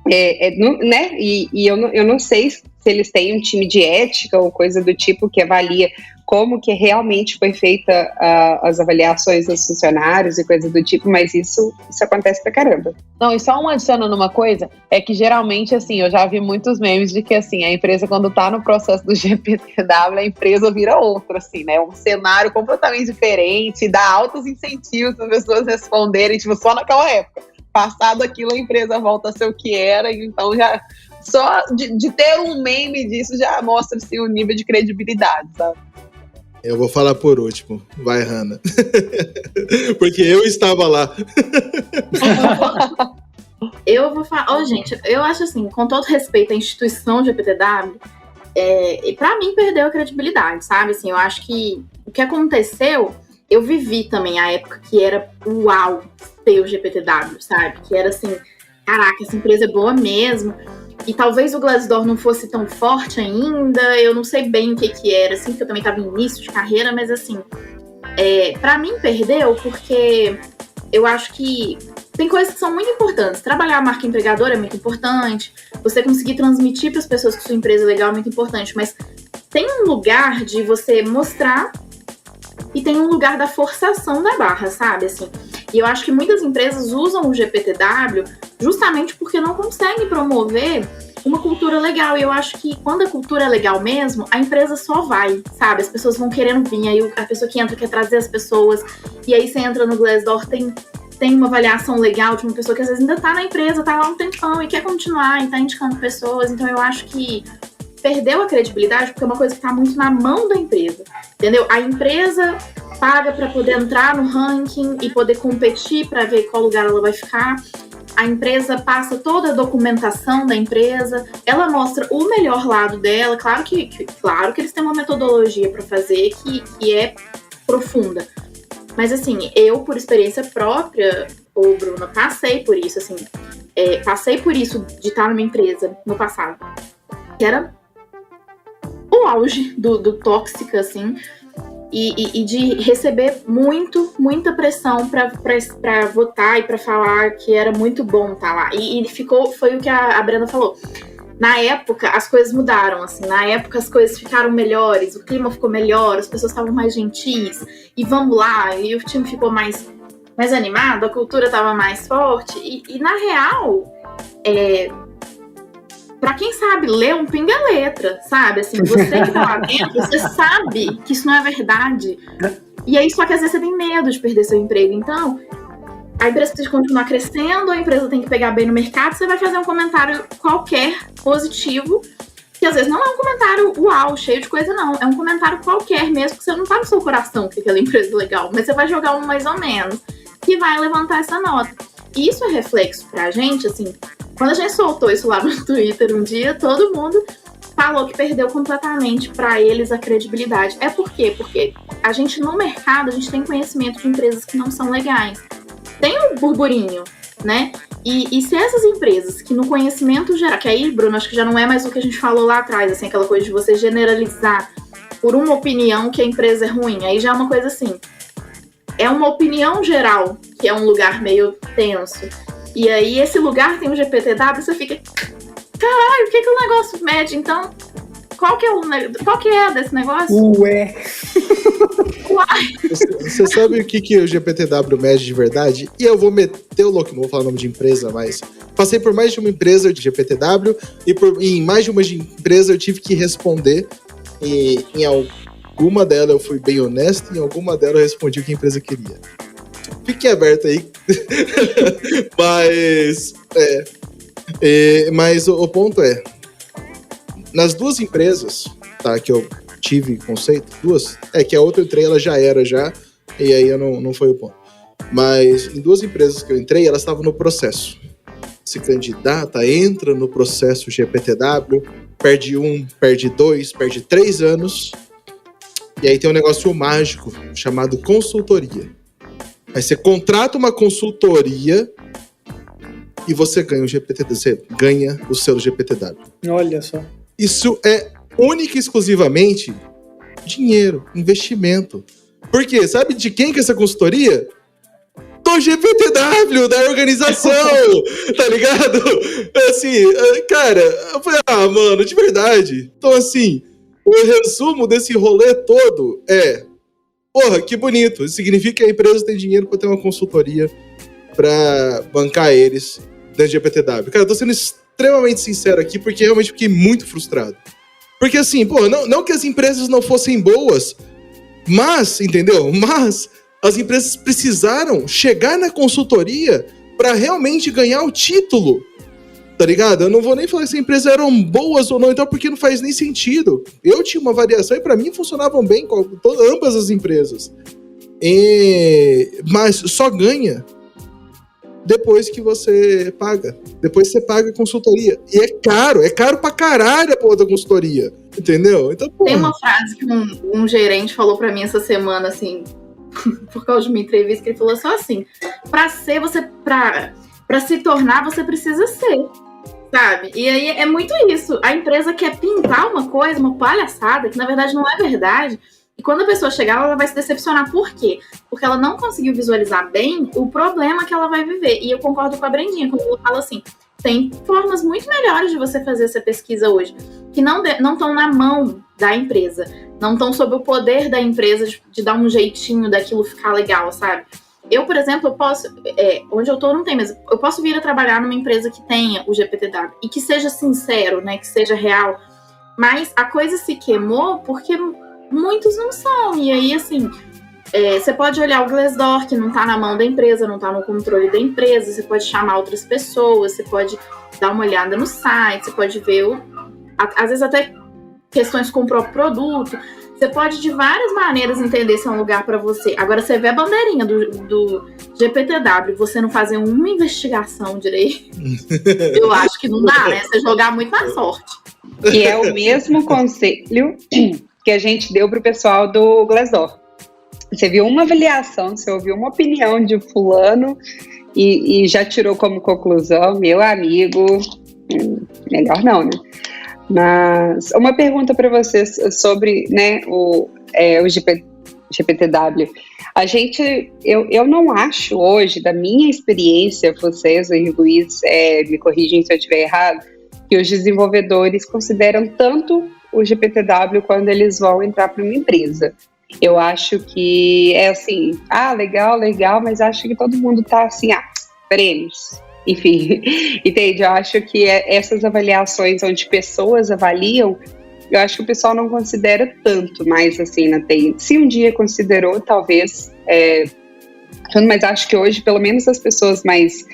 né? E eu não sei se eles têm um time de ética ou coisa do tipo que avalia como que realmente foi feita as avaliações dos funcionários e coisa do tipo, mas isso acontece pra caramba. Não, e só adicionando uma coisa, é que geralmente, assim, eu já vi muitos memes de que, assim, a empresa quando tá no processo do GPTW, a empresa vira outra, assim, né? Um cenário completamente diferente, dá altos incentivos para as pessoas responderem, tipo, só naquela época. Passado aquilo, a empresa volta a ser o que era, então já... Só de ter um meme disso já mostra, assim, o nível de credibilidade, sabe? Eu vou falar por último. Vai, Hannah. Porque eu estava lá. Eu vou falar... gente, eu acho assim, com todo respeito à instituição GPTW, pra mim perdeu a credibilidade, sabe? Assim, eu acho que o que aconteceu... Eu vivi também a época que era uau ter o GPTW, sabe? Que era assim, caraca, essa empresa é boa mesmo. E talvez o Glassdoor não fosse tão forte ainda, eu não sei bem o que era, assim, porque eu também estava em início de carreira, mas assim, pra mim perdeu porque eu acho que tem coisas que são muito importantes. Trabalhar a marca empregadora é muito importante, você conseguir transmitir para as pessoas que sua empresa é legal é muito importante, mas tem um lugar de você mostrar e tem um lugar da forçação da barra, sabe, assim. E eu acho que muitas empresas usam o GPTW justamente porque não conseguem promover uma cultura legal. E eu acho que quando a cultura é legal mesmo, a empresa só vai, sabe? As pessoas vão querendo vir, aí a pessoa que entra quer trazer as pessoas, e aí você entra no Glassdoor, tem uma avaliação legal de uma pessoa que às vezes ainda tá na empresa, tá lá um tempão e quer continuar e tá indicando pessoas. Então eu acho que perdeu a credibilidade porque é uma coisa que tá muito na mão da empresa, entendeu? A empresa paga para poder entrar no ranking e poder competir para ver qual lugar ela vai ficar. A empresa passa toda a documentação da empresa, ela mostra o melhor lado dela. Claro que eles têm uma metodologia para fazer que é profunda. Mas assim, eu, por experiência própria, Bruna, passei por isso, assim. Passei por isso de estar numa empresa no passado, que era o auge do tóxico, assim. E de receber muita pressão para votar e para falar que era muito bom estar lá. E foi o que a Brenda falou. Na época, as coisas mudaram, assim. Na época, as coisas ficaram melhores, o clima ficou melhor, as pessoas estavam mais gentis. E vamos lá, e o time ficou mais animado, a cultura estava mais forte. E na real, pra quem sabe ler um pinga-letra, sabe? Assim, você que tá lá dentro, você sabe que isso não é verdade. E aí, só que às vezes você tem medo de perder seu emprego. Então, a empresa precisa continuar crescendo, a empresa tem que pegar bem no mercado, você vai fazer um comentário qualquer, positivo, que às vezes não é um comentário uau, cheio de coisa, não. É um comentário qualquer mesmo, que você não tá no seu coração que aquela empresa é legal, mas você vai jogar um mais ou menos, que vai levantar essa nota. E isso é reflexo pra gente, assim... Quando a gente soltou isso lá no Twitter um dia, todo mundo falou que perdeu completamente para eles a credibilidade. Por quê? Porque a gente, no mercado, a gente tem conhecimento de empresas que não são legais. Tem um burburinho, né? E se essas empresas que no conhecimento geral... Que aí, Bruno, acho que já não é mais o que a gente falou lá atrás, assim, aquela coisa de você generalizar por uma opinião que a empresa é ruim. Aí já é uma coisa assim... É uma opinião geral, que é um lugar meio tenso. E aí, esse lugar tem um GPTW, você fica... Caralho, o que o negócio mede? Então, qual que é desse negócio? Ué. Você sabe o que o GPTW mede de verdade? E eu vou meter o louco, não vou falar o nome de empresa, mas... Passei por mais de uma empresa de GPTW e em mais de uma empresa eu tive que responder. E em alguma delas eu fui bem honesto, e em alguma delas eu respondi o que a empresa queria. Fique aberto aí. Mas o ponto é, nas duas empresas, tá, que eu tive conceito, que a outra eu entrei, ela já era, e aí eu não foi o ponto. Mas em duas empresas que eu entrei, elas estavam no processo. Se candidata, entra no processo GPTW, perde 1, perde 2, perde 3 anos, e aí tem um negócio mágico chamado consultoria. Aí você contrata uma consultoria e você ganha o GPTW. Você ganha o selo GPTW. Olha só. Isso é única e exclusivamente dinheiro, investimento. Por quê? Sabe de quem que é essa consultoria? Do GPTW, da organização, tá ligado? Assim, cara, eu falei, mano, de verdade. Então, assim, o resumo desse rolê todo é, porra, que bonito. Isso significa que a empresa tem dinheiro pra ter uma consultoria pra bancar eles dentro do GPTW. Cara, eu tô sendo extremamente sincero aqui, porque realmente fiquei muito frustrado. Porque assim, pô, não que as empresas não fossem boas, mas, entendeu? Mas as empresas precisaram chegar na consultoria pra realmente ganhar o título, tá ligado? Eu não vou nem falar se as empresas eram boas ou não, então, porque não faz nem sentido. Eu tinha uma variação e pra mim funcionavam bem com ambas as empresas. Mas só ganha depois que você paga. Depois você paga a consultoria. E é caro pra caralho a porra da consultoria. Entendeu? Então, tem uma frase que um gerente falou pra mim essa semana, assim, por causa de uma entrevista, que ele falou só assim: pra se tornar, você precisa ser. Sabe? E aí é muito isso. A empresa quer pintar uma coisa, uma palhaçada, que na verdade não é verdade. E quando a pessoa chegar, ela vai se decepcionar. Por quê? Porque ela não conseguiu visualizar bem o problema que ela vai viver. E eu concordo com a Brendinha, quando ela fala assim, tem formas muito melhores de você fazer essa pesquisa hoje, que não estão na mão da empresa, não estão sob o poder da empresa de dar um jeitinho daquilo ficar legal, sabe? Eu, por exemplo, eu posso, onde eu tô não tem, mas eu posso vir a trabalhar numa empresa que tenha o GPTW e que seja sincero, né, que seja real, mas a coisa se queimou porque muitos não são. E aí, assim, você pode olhar o Glassdoor, que não tá na mão da empresa, não tá no controle da empresa, você pode chamar outras pessoas, você pode dar uma olhada no site, você pode ver, às vezes até questões com o próprio produto. Você pode, de várias maneiras, entender se é um lugar para você. Agora, você vê a bandeirinha do GPTW, você não fazer uma investigação direito, eu acho que não dá, né? Você jogar muito na sorte. Que é o mesmo conselho que a gente deu pro pessoal do Glassdoor. Você viu uma avaliação, você ouviu uma opinião de fulano e já tirou como conclusão, meu amigo, melhor não, né? Mas uma pergunta para vocês sobre, né, o GPTW. Eu não acho hoje, da minha experiência, vocês, o Luiz, me corrigem se eu estiver errado, que os desenvolvedores consideram tanto o GPTW quando eles vão entrar para uma empresa. Eu acho que é assim, legal, mas acho que todo mundo tá assim, prêmios. Enfim, entende? Eu acho que essas avaliações onde pessoas avaliam, eu acho que o pessoal não considera tanto mais assim na TI. Se um dia considerou, talvez, mas acho que hoje, pelo menos as pessoas mais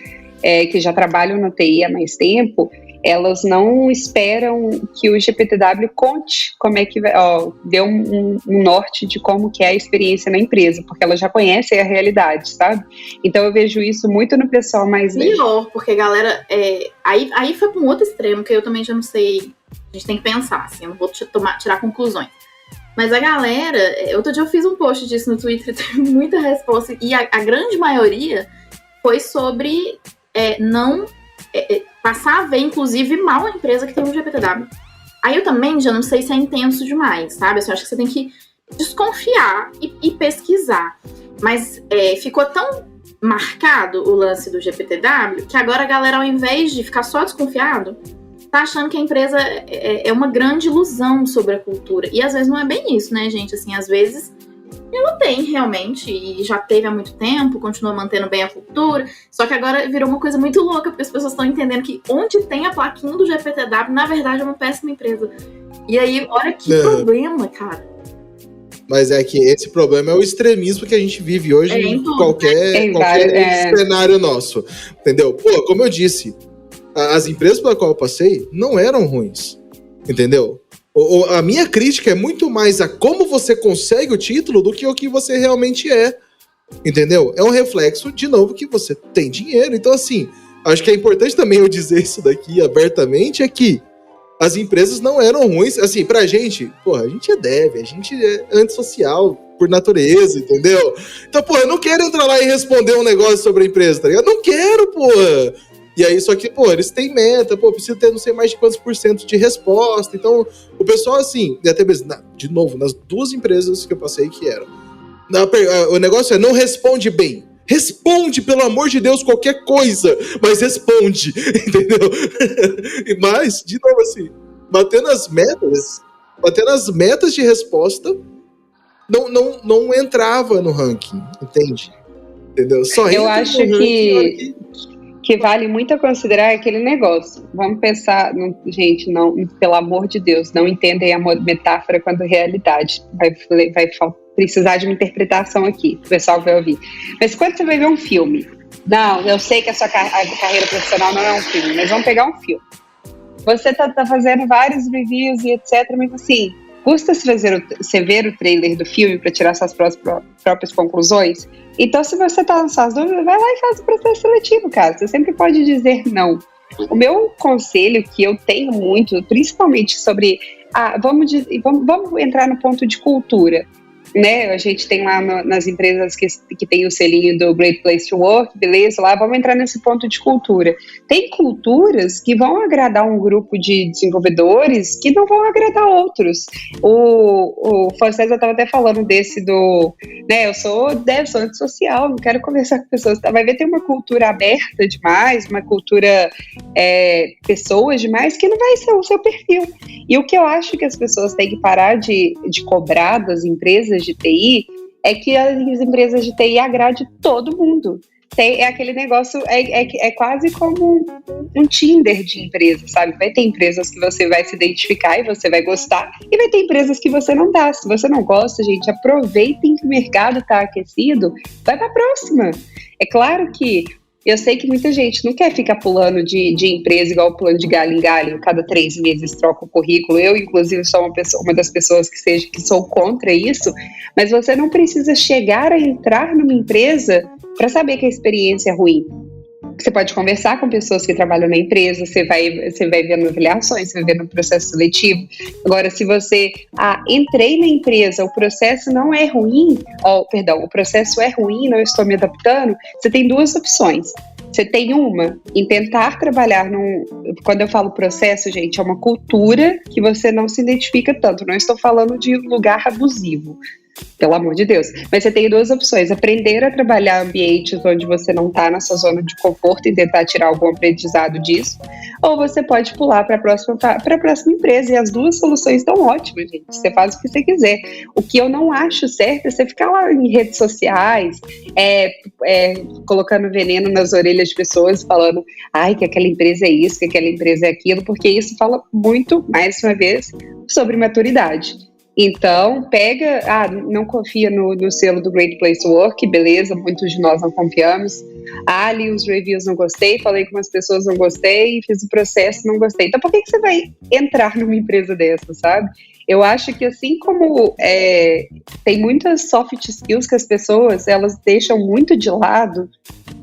que já trabalham na TI há mais tempo, elas não esperam que o GPTW conte como é que vai, dê um norte de como que é a experiência na empresa, porque elas já conhecem a realidade, sabe? Então eu vejo isso muito no pessoal mais velho. Pior, porque galera, aí foi para um outro extremo, que eu também já não sei, a gente tem que pensar, assim, eu não vou tirar conclusões. Mas a galera, outro dia eu fiz um post disso no Twitter, teve muita resposta, e a grande maioria foi sobre passar a ver, inclusive, mal a empresa que tem um GPTW. Aí eu também já não sei se é intenso demais, sabe? Assim, eu acho que você tem que desconfiar e pesquisar. Mas ficou tão marcado o lance do GPTW que agora a galera, ao invés de ficar só desconfiado, tá achando que a empresa é uma grande ilusão sobre a cultura. E às vezes não é bem isso, né, gente? Assim, às vezes ela tem realmente, e já teve há muito tempo, continua mantendo bem a cultura, só que agora virou uma coisa muito louca, porque as pessoas estão entendendo que onde tem a plaquinha do GPTW, na verdade é uma péssima empresa. E aí, olha que problema, cara. Mas é que esse problema é o extremismo que a gente vive hoje em qualquer cenário nosso, entendeu? Pô, como eu disse, as empresas pela qual eu passei não eram ruins, entendeu? A minha crítica é muito mais a como você consegue o título do que o que você realmente é, entendeu? É um reflexo, de novo, que você tem dinheiro. Então, assim, acho que é importante também eu dizer isso daqui abertamente, é que as empresas não eram ruins. Assim, pra gente, porra, a gente é dev, a gente é antissocial por natureza, entendeu? Então, porra, eu não quero entrar lá e responder um negócio sobre a empresa, tá ligado? Não quero, porra! E aí, só que, pô, eles têm meta, pô, precisa ter não sei mais de quantos % de resposta. Então, o pessoal, assim, e até mesmo, de novo, nas 2 empresas que eu passei que eram, o negócio é não responde bem. Responde, pelo amor de Deus, qualquer coisa, mas responde, entendeu? Mas, de novo, assim, batendo as metas de resposta, não entrava no ranking, entende? Entendeu? Só eu acho que vale muito a considerar aquele negócio. Vamos pensar, gente, não, pelo amor de Deus, não entendem a metáfora quanto realidade. Vai precisar de uma interpretação aqui, o pessoal vai ouvir. Mas quando você vai ver um filme, não, eu sei que a sua carreira profissional não é um filme, mas vamos pegar um filme. Você tá fazendo vários reviews e etc, mas assim, custa você ver o trailer do filme para tirar suas próprias conclusões? Então, se você tá nas suas dúvidas, vai lá e faz o processo seletivo, cara. Você sempre pode dizer não. O meu conselho que eu tenho muito, principalmente sobre... vamos entrar no ponto de cultura. Né? A gente tem lá nas empresas que tem o selinho do Great Place to Work, beleza, lá vamos entrar nesse ponto de cultura. Tem culturas que vão agradar um grupo de desenvolvedores que não vão agradar outros. O César estava até falando desse né, eu sou dev, sou antissocial, não quero conversar com pessoas. Vai ver, tem uma cultura aberta demais, uma cultura pessoas demais, que não vai ser o seu perfil. E o que eu acho que as pessoas têm que parar de cobrar das empresas de TI é que as empresas de TI agradem todo mundo. É aquele negócio, é quase como um Tinder de empresa, sabe? Vai ter empresas que você vai se identificar e você vai gostar, e vai ter empresas que você não dá. Se você não gosta, gente, aproveitem que o mercado está aquecido, vai para a próxima. É claro que eu sei que muita gente não quer ficar pulando de empresa igual pulando de galho em galho, cada 3 meses troca o currículo. Eu, inclusive, sou uma das pessoas que sou contra isso, mas você não precisa chegar a entrar numa empresa para saber que a experiência é ruim. Você pode conversar com pessoas que trabalham na empresa, você vai vendo avaliações, você vai vendo o processo seletivo. Agora, se você, entrei na empresa, o processo não é ruim, o processo é ruim, não estou me adaptando, você tem 2 opções. Você tem uma, em tentar trabalhar quando eu falo processo, gente, é uma cultura que você não se identifica tanto, não estou falando de lugar abusivo. Pelo amor de Deus. Mas você tem 2 opções: aprender a trabalhar em ambientes onde você não está na sua zona de conforto e tentar tirar algum aprendizado disso, ou você pode pular para a próxima empresa, e as 2 soluções estão ótimas, gente. Você faz o que você quiser. O que eu não acho certo é você ficar lá em redes sociais colocando veneno nas orelhas de pessoas, falando que aquela empresa é isso, que aquela empresa é aquilo, porque isso fala muito, mais uma vez, sobre maturidade. Então, não confia no selo do Great Place to Work, beleza, muitos de nós não confiamos. Ali os reviews não gostei, falei com umas pessoas não gostei, fiz o processo não gostei. Então, por que você vai entrar numa empresa dessa, sabe? Eu acho que assim como tem muitas soft skills que as pessoas, elas deixam muito de lado,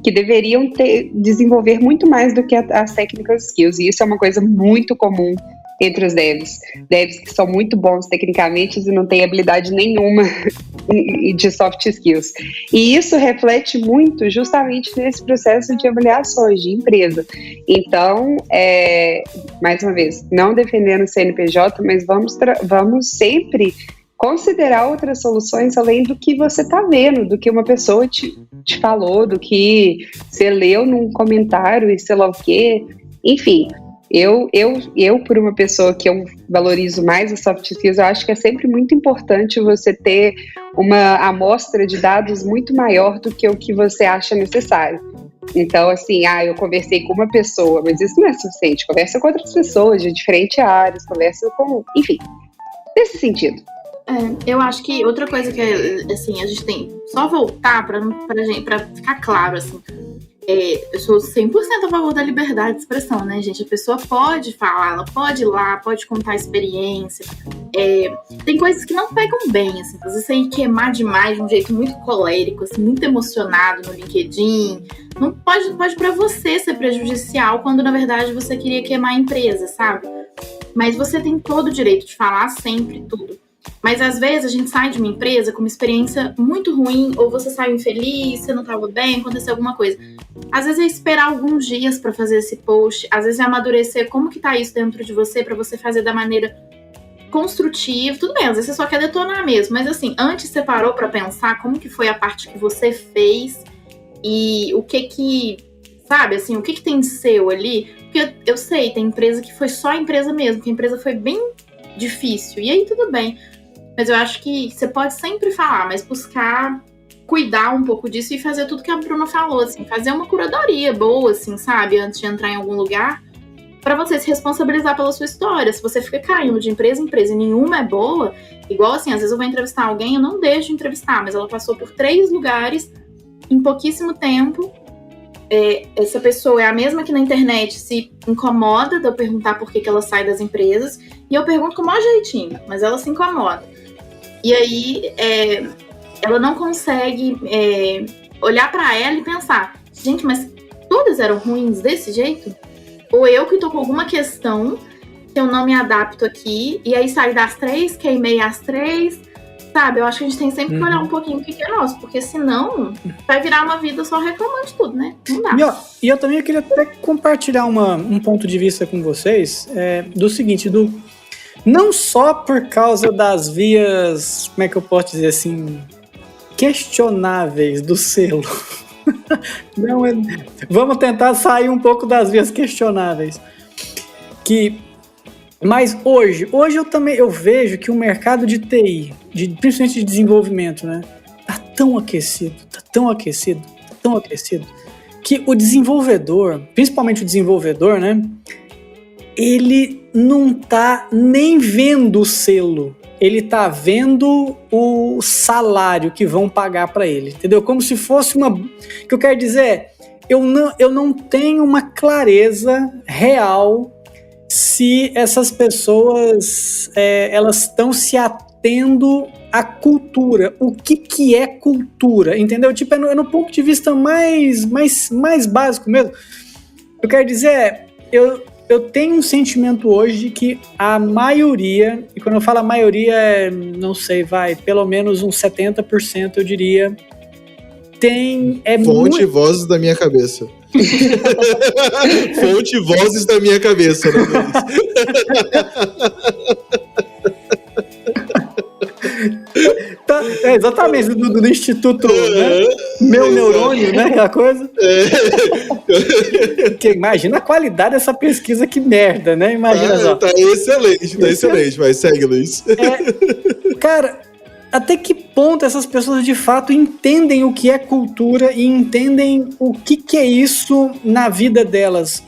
que deveriam desenvolver muito mais do que as technical skills, e isso é uma coisa muito comum entre os devs que são muito bons tecnicamente e não têm habilidade nenhuma de soft skills. E isso reflete muito justamente nesse processo de avaliações de empresa. Então, mais uma vez, não defendendo o CNPJ, mas vamos sempre considerar outras soluções além do que você está vendo, do que uma pessoa te falou, do que você leu num comentário e sei lá o quê. Enfim, eu, por uma pessoa que eu valorizo mais as soft skills, eu acho que é sempre muito importante você ter uma amostra de dados muito maior do que o que você acha necessário. Então, assim, eu conversei com uma pessoa, mas isso não é suficiente. Conversa com outras pessoas de diferentes áreas, conversa com... Enfim, nesse sentido. Eu acho que outra coisa que, assim, a gente tem... Só voltar pra ficar claro, assim... eu sou 100% a favor da liberdade de expressão, né, gente? A pessoa pode falar, ela pode ir lá, pode contar a experiência. Tem coisas que não pegam bem, assim. Às vezes você queimar demais de um jeito muito colérico, assim, muito emocionado no LinkedIn. Não pode pra você ser prejudicial quando, na verdade, você queria queimar a empresa, sabe? Mas você tem todo o direito de falar sempre tudo. Mas às vezes a gente sai de uma empresa com uma experiência muito ruim, ou você saiu infeliz, você não estava bem, aconteceu alguma coisa. Às vezes é esperar alguns dias para fazer esse post, às vezes é amadurecer como que tá isso dentro de você, para você fazer da maneira construtiva. Tudo bem, às vezes você só quer detonar mesmo, mas assim, antes você parou para pensar como que foi a parte que você fez e o que sabe, assim, o que tem seu ali. Porque eu sei, tem empresa que foi só a empresa mesmo, que a empresa foi bem difícil, e aí tudo bem. Mas eu acho que você pode sempre falar, mas buscar cuidar um pouco disso e fazer tudo que a Bruna falou, assim, fazer uma curadoria boa, assim, sabe, antes de entrar em algum lugar, para você se responsabilizar pela sua história. Se você fica caindo de empresa em empresa e nenhuma é boa, igual assim, às vezes eu vou entrevistar alguém, eu não deixo de entrevistar, mas ela passou por 3 lugares em pouquíssimo tempo. Essa pessoa é a mesma que na internet se incomoda de eu perguntar por que ela sai das empresas, e eu pergunto com o maior jeitinho, mas ela se incomoda. E aí ela não consegue olhar pra ela e pensar, gente, mas todas eram ruins desse jeito? Ou eu que tô com alguma questão que eu não me adapto aqui, e aí saio das 3, queimei as 3, sabe? Eu acho que a gente tem sempre que olhar um pouquinho o que é nosso, porque senão vai virar uma vida só reclamando de tudo, né? Não dá. E eu também queria até compartilhar um ponto de vista com vocês, do seguinte, não só por causa das vias, como é que eu posso dizer assim, questionáveis do selo. Não, vamos tentar sair um pouco das vias questionáveis. Mas hoje eu vejo que o mercado de TI, principalmente de desenvolvimento, né, tá tão aquecido, que o desenvolvedor, principalmente o desenvolvedor, né, ele não tá nem vendo o selo, ele tá vendo o salário que vão pagar para ele, entendeu? Como se fosse o que eu quero dizer é, eu não tenho uma clareza real se essas pessoas elas estão se atendo à cultura. O que é cultura, entendeu? Tipo, é no ponto de vista mais básico mesmo. Eu quero dizer, eu tenho um sentimento hoje de que a maioria, e quando eu falo a maioria, não sei, pelo menos uns 70%, eu diria, Fonte vozes da minha cabeça. Fonte vozes da minha cabeça, né? Exatamente, do Instituto, né? Meu Neurônio, né? Aquela coisa. Imagina a qualidade dessa pesquisa, que merda, né? Imagina só. Tá excelente, vai, segue, Luiz. Cara, até que ponto essas pessoas de fato entendem o que é cultura e entendem o que é isso na vida delas?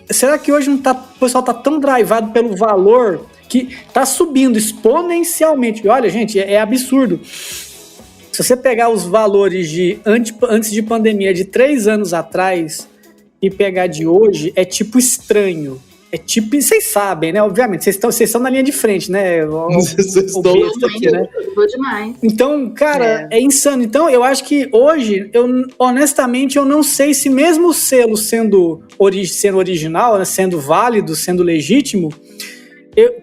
Será que hoje o pessoal tá tão drivado pelo valor que tá subindo exponencialmente? Olha, gente, é absurdo. Se você pegar os valores antes de pandemia de 3 anos atrás e pegar de hoje, é tipo estranho. É tipo, vocês sabem, né? Obviamente, vocês estão na linha de frente, né? Vocês estão aqui, né? Demais. Então, cara, é insano. Então, eu acho que hoje, honestamente, eu não sei se mesmo o selo sendo original, né, sendo válido, sendo legítimo,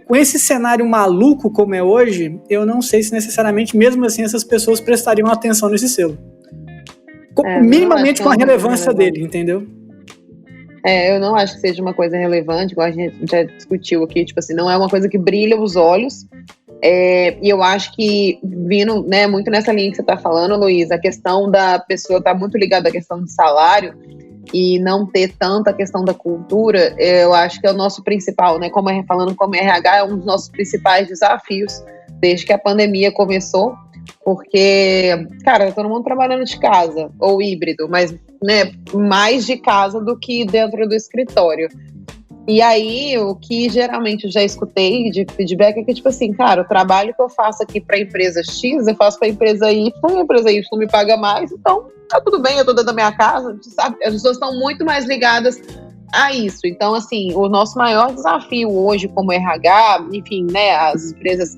com esse cenário maluco como é hoje, eu não sei se necessariamente, mesmo assim, essas pessoas prestariam atenção nesse selo. Minimamente com a relevância dele, entendeu? Eu não acho que seja uma coisa relevante, igual a gente já discutiu aqui, tipo assim, não é uma coisa que brilha os olhos, e eu acho que, vindo, né, muito nessa linha que você está falando, Luiz, a questão da pessoa tá muito ligada à questão do salário e não ter tanta questão da cultura, eu acho que é o nosso principal, né, falando como RH, é um dos nossos principais desafios desde que a pandemia começou, porque, cara, todo mundo trabalhando de casa, ou híbrido, mas, né, mais de casa do que dentro do escritório. E aí, o que geralmente eu já escutei de feedback é que, tipo assim, cara, o trabalho que eu faço aqui para a empresa X, eu faço para a empresa Y, a empresa Y me paga mais, então tá tudo bem, eu tô dentro da minha casa, sabe? As pessoas estão muito mais ligadas a isso. Então, assim, o nosso maior desafio hoje como RH, enfim, né, as empresas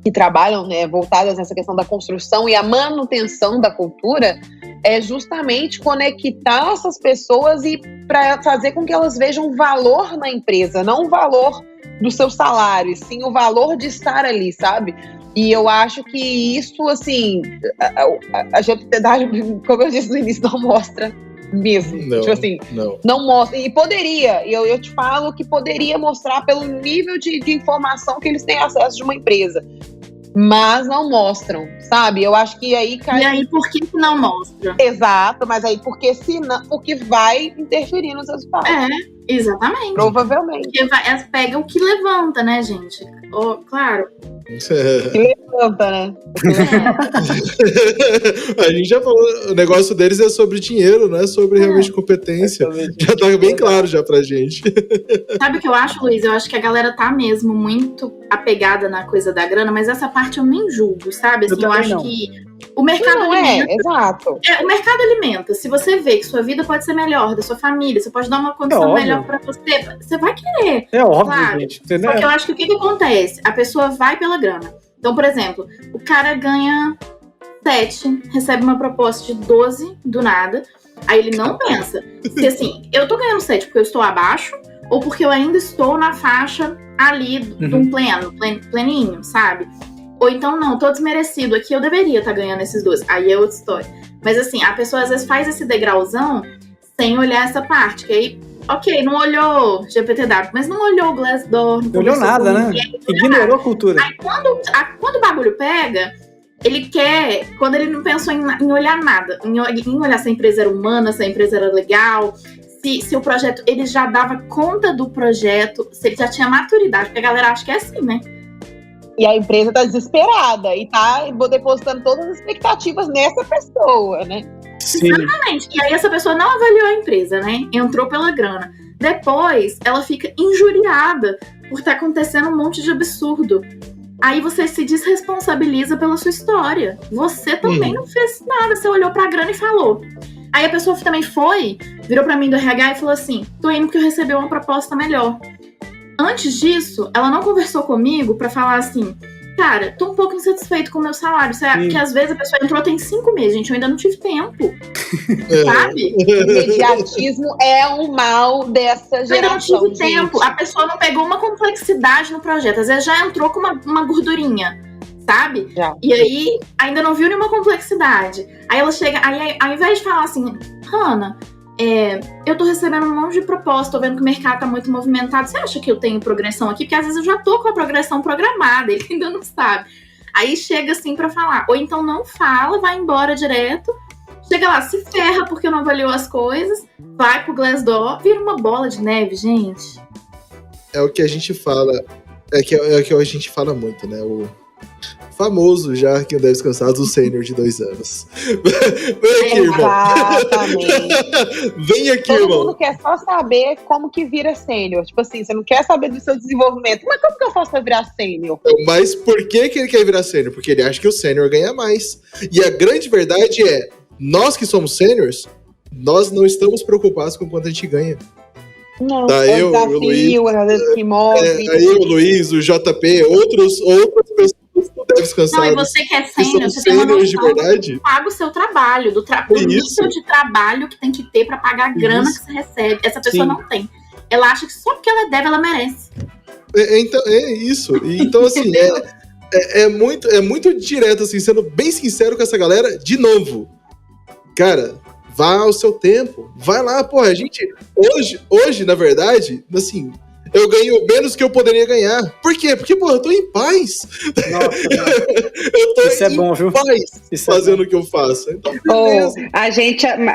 que trabalham, né, voltadas nessa questão da construção e a manutenção da cultura, é justamente conectar essas pessoas e para fazer com que elas vejam valor na empresa, não o valor do seu salário, sim o valor de estar ali, sabe? E eu acho que isso, assim, a GPTidade, como eu disse no início, não mostra mesmo. Não mostra. E poderia, eu te falo que poderia mostrar pelo nível de informação que eles têm acesso de uma empresa. Mas não mostram, sabe? Eu acho que aí cai... E aí, por que não mostra? Exato, mas aí porque vai interferir nos resultados. Exatamente. Provavelmente. Porque pega o que levanta, né, gente? Claro. Que levanta, né? A gente já falou, o negócio deles é sobre dinheiro, não é sobre realmente competência. Já tá bem claro já pra gente. Sabe o que eu acho, Luiz? Eu acho que a galera tá mesmo muito apegada na coisa da grana, mas essa parte eu nem julgo, sabe? Assim, eu acho que o mercado alimenta. Exato. O mercado alimenta. Se você vê que sua vida pode ser melhor, da sua família, você pode dar uma condição melhor pra você vai querer. É óbvio, claro. Gente. Entendeu? Só que eu acho que o que acontece? A pessoa vai pela grana. Então, por exemplo, o cara ganha 7, recebe uma proposta de 12 do nada, aí ele não pensa se assim, eu tô ganhando 7 porque eu estou abaixo ou porque eu ainda estou na faixa ali de um pleninho, sabe? Ou então, não, tô desmerecido aqui, eu deveria estar ganhando esses 12. Aí é outra história. Mas assim, a pessoa às vezes faz esse degrauzão sem olhar essa parte, que aí, ok, não olhou GPTW, mas não olhou o Glassdoor. Não olhou nada, né? Ignorou a cultura. Aí quando o bagulho pega, ele quer, quando ele não pensou em olhar nada, em olhar se a empresa era humana, se a empresa era legal, se o projeto, ele já dava conta do projeto, se ele já tinha maturidade, porque a galera acha que é assim, né? E a empresa tá desesperada e tá depositando todas as expectativas nessa pessoa, né? Sim. Exatamente. E aí essa pessoa não avaliou a empresa, né? Entrou pela grana. Depois, ela fica injuriada por estar acontecendo um monte de absurdo. Aí você se desresponsabiliza pela sua história. Você também não fez nada. Você olhou pra grana e falou. Aí a pessoa também virou pra mim do RH e falou assim, tô indo porque eu recebi uma proposta melhor. Antes disso, ela não conversou comigo pra falar assim, cara, tô um pouco insatisfeito com o meu salário. Porque às vezes a pessoa entrou tem 5 meses, gente, eu ainda não tive tempo. Sabe? O imediatismo é um mal dessa geração. Eu ainda não tive gente. tempo. A pessoa não pegou uma complexidade no projeto. Às vezes já entrou com uma gordurinha, sabe? Já. E aí ainda não viu nenhuma complexidade. Aí ela chega, aí ao invés de falar assim, Hannah, eu tô recebendo um monte de proposta, tô vendo que o mercado tá muito movimentado. Você acha que eu tenho progressão aqui? Porque às vezes eu já tô com a progressão programada, ele ainda não sabe. Aí chega assim pra falar, ou então não fala, vai embora direto, chega lá, se ferra porque não avaliou as coisas, vai pro Glassdoor, vira uma bola de neve, gente. É o que a gente fala, é o que a gente fala muito, né? O famoso já que deve descansar do sênior de 2 anos. Vem aqui, irmão. Exatamente. Vem aqui, Todo irmão. mundo quer só saber como que vira sênior. Tipo assim, você não quer saber do seu desenvolvimento. Mas como que eu faço pra virar sênior? Mas por que ele quer virar sênior? Porque ele acha que o sênior ganha mais. E a grande verdade é, nós que somos sêniors, nós não estamos preocupados com quanto a gente ganha. Não, Tá, é eu, o desafio, o Luiz, às vezes que move. Aí o Luiz, o JP, outras pessoas não devem descansar. Não, e você que é sênior, são você tem uma sêniors de noção verdade. do paga o seu trabalho, do nível de trabalho que tem que ter pra pagar a grana que você recebe. Essa pessoa não tem. Ela acha que só porque ela deve, ela merece. Então, é isso. Então, assim, é muito direto, assim, sendo bem sincero com essa galera, de novo. Cara, vá ao seu tempo. Vai lá, porra. A gente, hoje, na verdade, assim, eu ganho menos que eu poderia ganhar. Por quê? Porque, porra, eu tô em paz. Eu tô Isso é bom, viu? paz Isso fazendo o que eu faço. Então, beleza.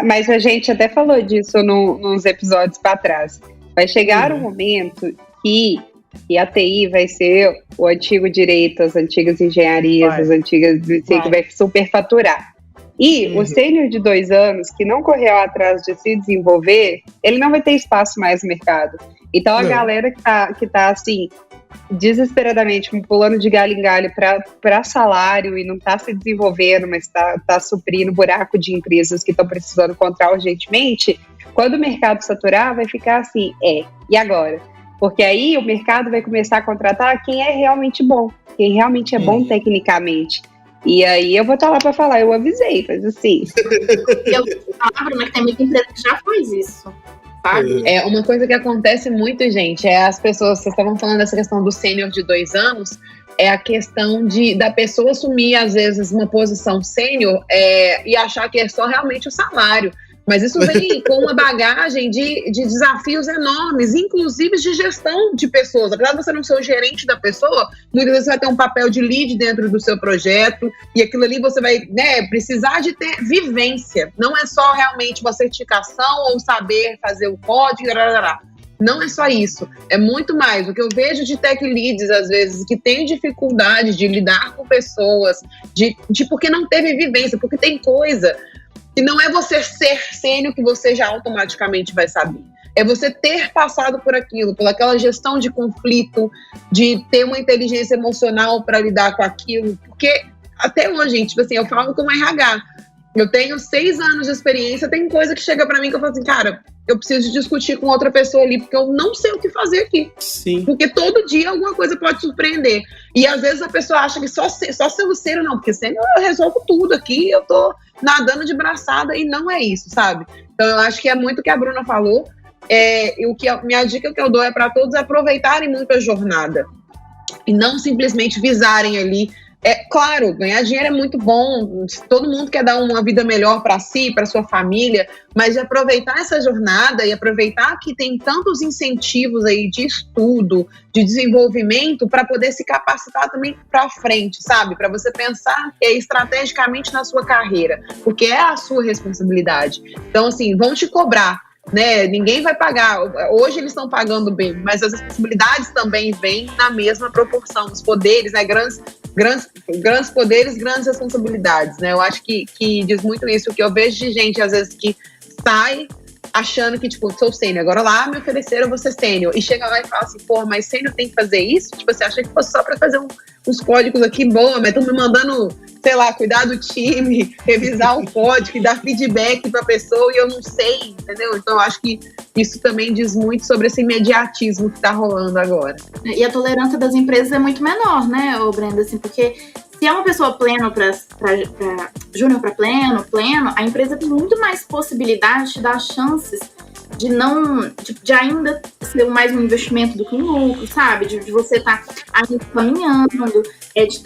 Mas a gente até falou disso nos episódios para trás. Vai chegar um momento que a TI vai ser o antigo direito, as antigas engenharias, as antigas que vai superfaturar. E o sênior de 2 anos, que não correu atrás de se desenvolver, ele não vai ter espaço mais no mercado. Então a galera que tá assim, desesperadamente pulando de galho em galho para salário e não tá se desenvolvendo, mas tá suprindo buraco de empresas que estão precisando contratar urgentemente, quando o mercado saturar, vai ficar assim, e agora? Porque aí o mercado vai começar a contratar quem é realmente bom, quem realmente é bom tecnicamente. E aí eu vou estar lá para falar, eu avisei, mas assim... Eu falo, mas tem muita empresa que já faz isso, sabe? É uma coisa que acontece muito, gente, é as pessoas, vocês estavam falando dessa questão do sênior de 2 anos, é a questão da pessoa assumir, às vezes, uma posição sênior e achar que é só realmente o salário. Mas isso vem com uma bagagem de desafios enormes, inclusive de gestão de pessoas. Apesar de você não ser o gerente da pessoa, muitas vezes você vai ter um papel de lead dentro do seu projeto, e aquilo ali você vai precisar de ter vivência. Não é só realmente uma certificação ou saber fazer o código, não é só isso, é muito mais. O que eu vejo de tech leads, às vezes, que tem dificuldade de lidar com pessoas, porque não teve vivência, porque tem coisa... E não é você ser sênior que você já automaticamente vai saber. É você ter passado por aquilo, por aquela gestão de conflito, de ter uma inteligência emocional para lidar com aquilo. Porque até hoje, gente, tipo assim, eu falo como RH. Eu tenho 6 anos de experiência, tem coisa que chega para mim que eu falo assim, cara, eu preciso discutir com outra pessoa ali, porque eu não sei o que fazer aqui. Sim. Porque todo dia alguma coisa pode surpreender. E às vezes a pessoa acha que só ser o sênior não, porque sênior eu resolvo tudo aqui, eu tô nadando de braçada, e não é isso, sabe? Então eu acho que é muito o que a Bruna falou, minha dica que eu dou é para todos aproveitarem muito a jornada, e não simplesmente visarem ali. Claro, ganhar dinheiro é muito bom, todo mundo quer dar uma vida melhor para si, para sua família, mas de aproveitar essa jornada e aproveitar que tem tantos incentivos aí de estudo, de desenvolvimento, para poder se capacitar também para frente, sabe? Para você pensar estrategicamente na sua carreira, porque é a sua responsabilidade. Então, assim, vão te cobrar, né? Ninguém vai pagar. Hoje eles estão pagando bem, mas as responsabilidades também vêm na mesma proporção. Os poderes, né? Grandes poderes, grandes responsabilidades, né? Eu acho que diz muito isso, que eu vejo de gente, às vezes, que sai achando que, tipo, sou sênior, agora lá me ofereceram, eu vou ser sênior, e chega lá e fala assim, pô, mas sênior tem que fazer isso? Tipo, você acha que fosse só pra fazer uns códigos aqui, boa, mas estão me mandando, sei lá, cuidar do time, revisar o código, dar feedback pra pessoa, e eu não sei, entendeu? Então eu acho que isso também diz muito sobre esse imediatismo que tá rolando agora. E a tolerância das empresas é muito menor, né, Brenda, assim, porque se é uma pessoa pleno para júnior para pleno, a empresa tem muito mais possibilidade de dar chances de ainda ser mais um investimento do que um lucro, sabe? De você estar ainda caminhando,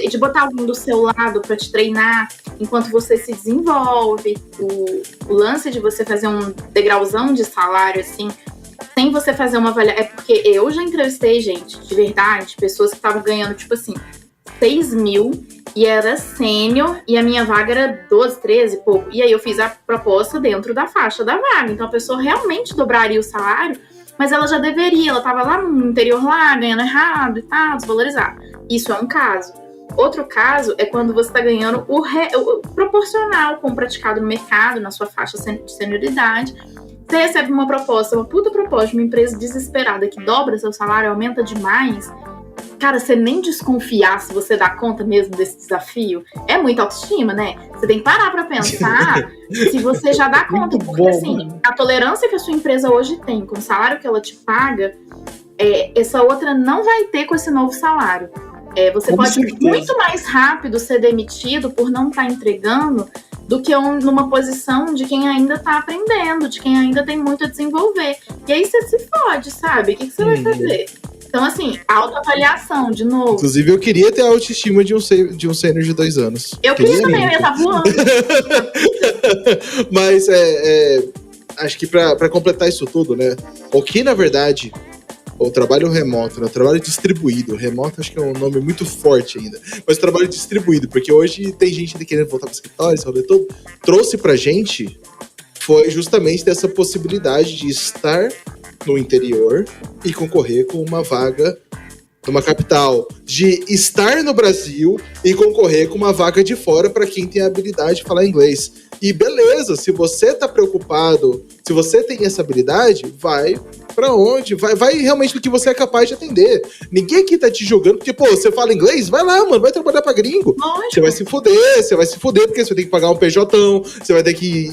de botar alguém do seu lado para te treinar enquanto você se desenvolve. O lance de você fazer um degrauzão de salário, assim, sem você fazer uma avaliação. É porque eu já entrevistei, gente, de verdade, pessoas que estavam ganhando, tipo assim, 6 mil e era sênior e a minha vaga era 12, 13 e pouco. E aí eu fiz a proposta dentro da faixa da vaga. Então a pessoa realmente dobraria o salário, mas ela já deveria. Ela estava lá no interior, lá, ganhando errado e tal, desvalorizado. Isso é um caso. Outro caso é quando você está ganhando o proporcional com o praticado no mercado, na sua faixa de senioridade. Você recebe uma proposta, uma puta proposta de uma empresa desesperada que dobra seu salário, aumenta demais. Cara, você nem desconfiar se você dá conta mesmo desse desafio. É muita autoestima, né? Você tem que parar pra pensar se você já dá conta. Porque, assim, a tolerância que a sua empresa hoje tem com o salário que ela te paga, essa outra não vai ter com esse novo salário. Você pode muito mais rápido ser demitido por não estar entregando do que numa posição de quem ainda está aprendendo, de quem ainda tem muito a desenvolver. E aí você se fode, sabe? O que você vai fazer? Então, assim, autoavaliação, de novo. Inclusive, eu queria ter a autoestima de um sênior de 2 anos. Eu queria também, eu ia estar voando. Mas, acho que pra completar isso tudo, né? O que, na verdade, o trabalho remoto, né? O trabalho distribuído. Remoto, acho que é um nome muito forte ainda. Mas o trabalho distribuído, porque hoje tem gente querendo voltar pro escritório, esse rolê todo. Trouxe pra gente, foi justamente dessa possibilidade de estar no interior e concorrer com uma vaga numa capital, de estar no Brasil e concorrer com uma vaga de fora para quem tem a habilidade de falar inglês. E beleza, se você tá preocupado, se você tem essa habilidade, vai pra onde? Vai realmente do que você é capaz de atender. Ninguém aqui tá te julgando, porque, pô, você fala inglês? Vai lá, mano, vai trabalhar pra gringo. Lógico. Você vai se fuder, porque você vai ter que pagar um PJão, você vai ter que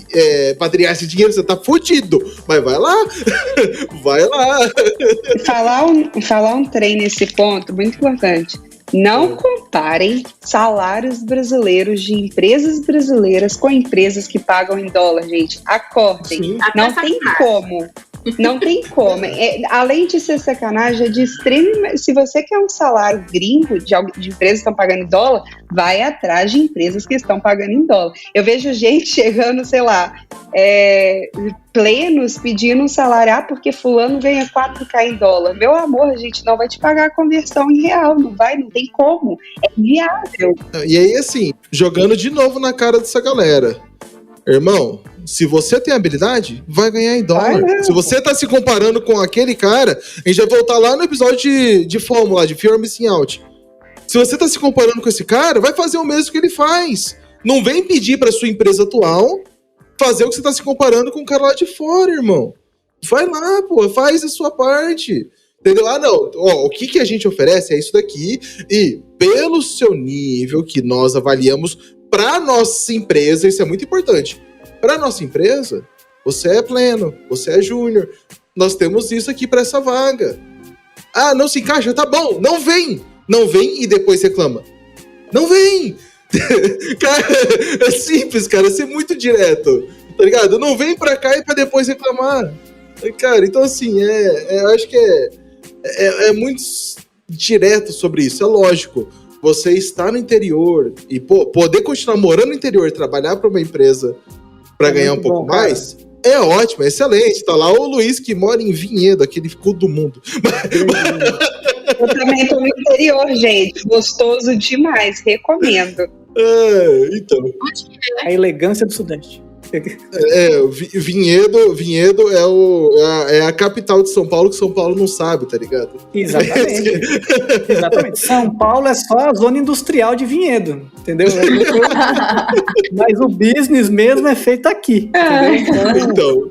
patriar esse dinheiro, você tá fudido. Mas vai lá, vai lá. Falar um trem nesse ponto, muito importante. Não comparem salários brasileiros de empresas brasileiras com empresas que pagam em dólar, gente. Acordem. Sim. Não tem como. Não tem como. Além de ser sacanagem, é de extremo. Se você quer um salário gringo de empresas que estão pagando em dólar, vai atrás de empresas que estão pagando em dólar. Eu vejo gente chegando, sei lá, plenos pedindo um salário, porque fulano ganha 4K em dólar. Meu amor, a gente não vai te pagar a conversão em real, não tem como. É viável. E aí, assim, jogando de novo na cara dessa galera. Irmão, se você tem habilidade, vai ganhar em dólar. Se você tá se comparando com aquele cara, a gente vai voltar lá no episódio de Fórmula, de Fear of Missing Out. Se você tá se comparando com esse cara, vai fazer o mesmo que ele faz. Não vem pedir pra sua empresa atual fazer o que você tá se comparando com o cara lá de fora, irmão. Vai lá, pô, faz a sua parte. Entendeu? Não. Ó, o que a gente oferece é isso daqui. E pelo seu nível que nós avaliamos pra nossa empresa, isso é muito importante. Pra nossa empresa, você é pleno, você é júnior. Nós temos isso aqui pra essa vaga. Ah, não se encaixa? Tá bom, não vem. Não vem e depois reclama. Não vem. Cara, é simples, cara, ser muito direto, tá ligado? Não vem pra cá e pra depois reclamar. Cara, então assim, eu acho que é muito direto sobre isso, é lógico. Você está no interior e poder continuar morando no interior e trabalhar para uma empresa para ganhar um pouco mais, é ótimo, é excelente. Tá lá o Luiz que mora em Vinhedo, aquele cu do mundo. Eu também tô no interior, gente. Gostoso demais, recomendo. Então. A elegância do Sudeste. Vinhedo é a capital de São Paulo, que São Paulo não sabe, tá ligado? Exatamente. Exatamente. São Paulo é só a zona industrial de Vinhedo, entendeu? Mas o business mesmo é feito aqui. Então,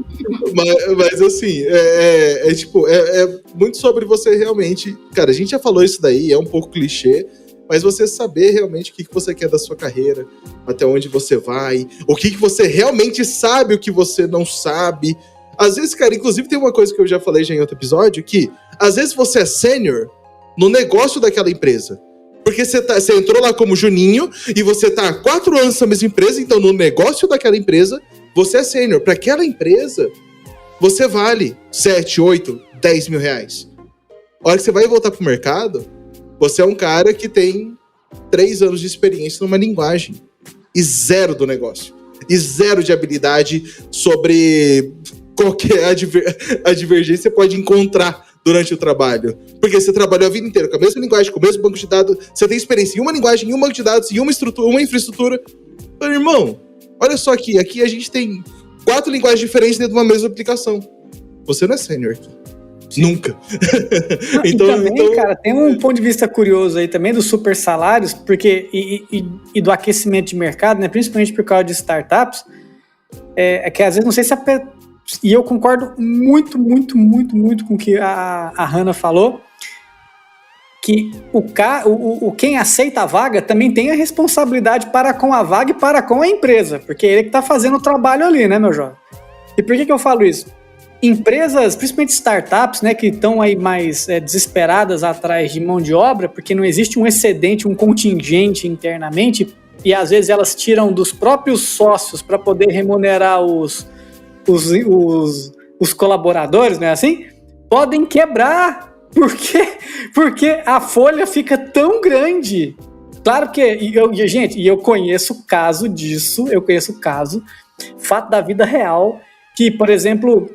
mas assim, é muito sobre você realmente. Cara, a gente já falou isso daí, é um pouco clichê. Mas você saber realmente o que você quer da sua carreira, até onde você vai, o que você realmente sabe, o que você não sabe. Às vezes, cara, inclusive tem uma coisa que eu já falei em outro episódio, que às vezes você é sênior no negócio daquela empresa. Porque você entrou lá como Juninho e você tá há 4 anos na mesma empresa, então no negócio daquela empresa, você é sênior. Para aquela empresa, você vale 7, 8, 10 mil reais. A hora que você vai voltar pro mercado, você é um cara que tem 3 anos de experiência numa linguagem e 0 do negócio. E 0 de habilidade sobre qualquer advergência você pode encontrar durante o trabalho. Porque você trabalhou a vida inteira com a mesma linguagem, com o mesmo banco de dados, você tem experiência em uma linguagem, em um banco de dados, em uma infraestrutura. Então, irmão, olha só aqui a gente tem 4 linguagens diferentes dentro de uma mesma aplicação. Você não é sênior aqui. Nunca. Então, cara, tem um ponto de vista curioso aí também dos super salários, porque e do aquecimento de mercado, né, principalmente por causa de startups, que às vezes, não sei se e eu concordo muito com o que a Hannah falou, que quem aceita a vaga também tem a responsabilidade para com a vaga e para com a empresa, porque é ele que está fazendo o trabalho ali, né, meu jovem? E por que eu falo isso? Empresas, principalmente startups, né, que estão aí mais desesperadas atrás de mão de obra, porque não existe um excedente, um contingente internamente, e às vezes elas tiram dos próprios sócios para poder remunerar os colaboradores, não é assim? Podem quebrar. Por quê? Porque a folha fica tão grande. Claro que, eu conheço caso disso, fato da vida real, que, por exemplo,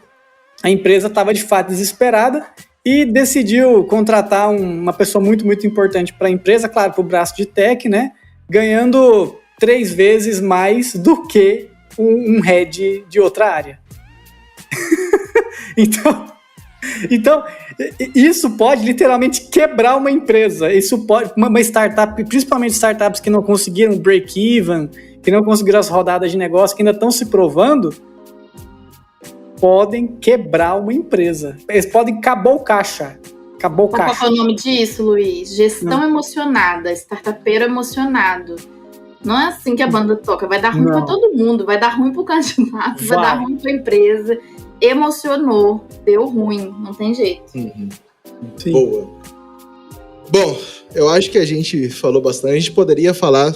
a empresa estava de fato desesperada e decidiu contratar uma pessoa muito, muito importante para a empresa, claro, para o braço de tech, né? Ganhando 3 vezes mais do que um head de outra área. Então, isso pode literalmente quebrar uma empresa. Isso pode, uma startup, principalmente startups que não conseguiram break-even, que não conseguiram as rodadas de negócio, que ainda estão se provando, podem quebrar uma empresa. Eles podem acabar o caixa. Acabou o Qual caixa. é o nome disso, Luiz? Gestão emocionada, startupeiro emocionado. Não é assim que a banda toca. Vai dar ruim pra todo mundo. Vai dar ruim pro candidato, vai dar ruim pra empresa. Emocionou, deu ruim, não tem jeito. Boa. Bom, eu acho que a gente falou bastante. A gente poderia falar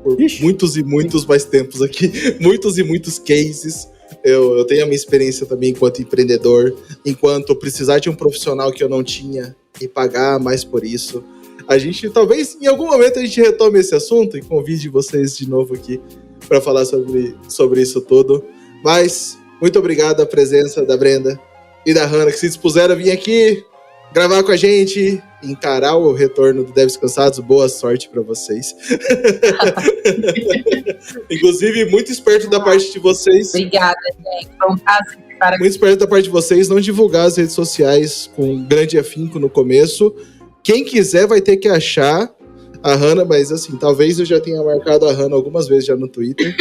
por muitos e muitos mais tempos aqui. Muitos e muitos cases. Eu tenho a minha experiência também enquanto empreendedor, enquanto precisar de um profissional que eu não tinha e pagar mais por isso. A gente, talvez, em algum momento a gente retome esse assunto e convide vocês de novo aqui para falar sobre isso tudo. Mas, muito obrigado a presença da Brenda e da Hannah, que se dispuseram a vir aqui gravar com a gente, encarar o retorno do Devs Cansados. Boa sorte para vocês. Inclusive, muito esperto da parte de vocês. Obrigada, gente. Foi um prazer. Muito esperto da parte de vocês não divulgar as redes sociais com grande afinco no começo. Quem quiser vai ter que achar a Hannah, mas assim, talvez eu já tenha marcado a Hannah algumas vezes já no Twitter.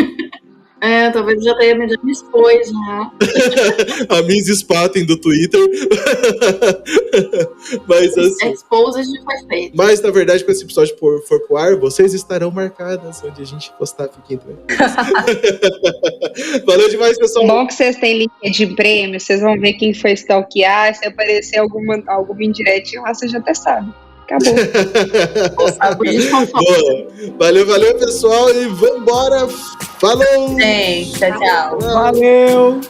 Talvez eu já tenha me expôs, né? A Miss Spaten do Twitter. Mas assim. Exposed foi feito. Mas na verdade, quando esse episódio for pro ar, vocês estarão marcadas onde a gente postar. Fiquem tranquilos. Valeu demais, pessoal. Bom que vocês têm link de prêmio, vocês vão ver quem foi stalkear. Se aparecer alguma indiretinha lá, você já até sabe. Acabou. Boa. Valeu, pessoal. E vambora. Falou! Tchau, tchau. Valeu!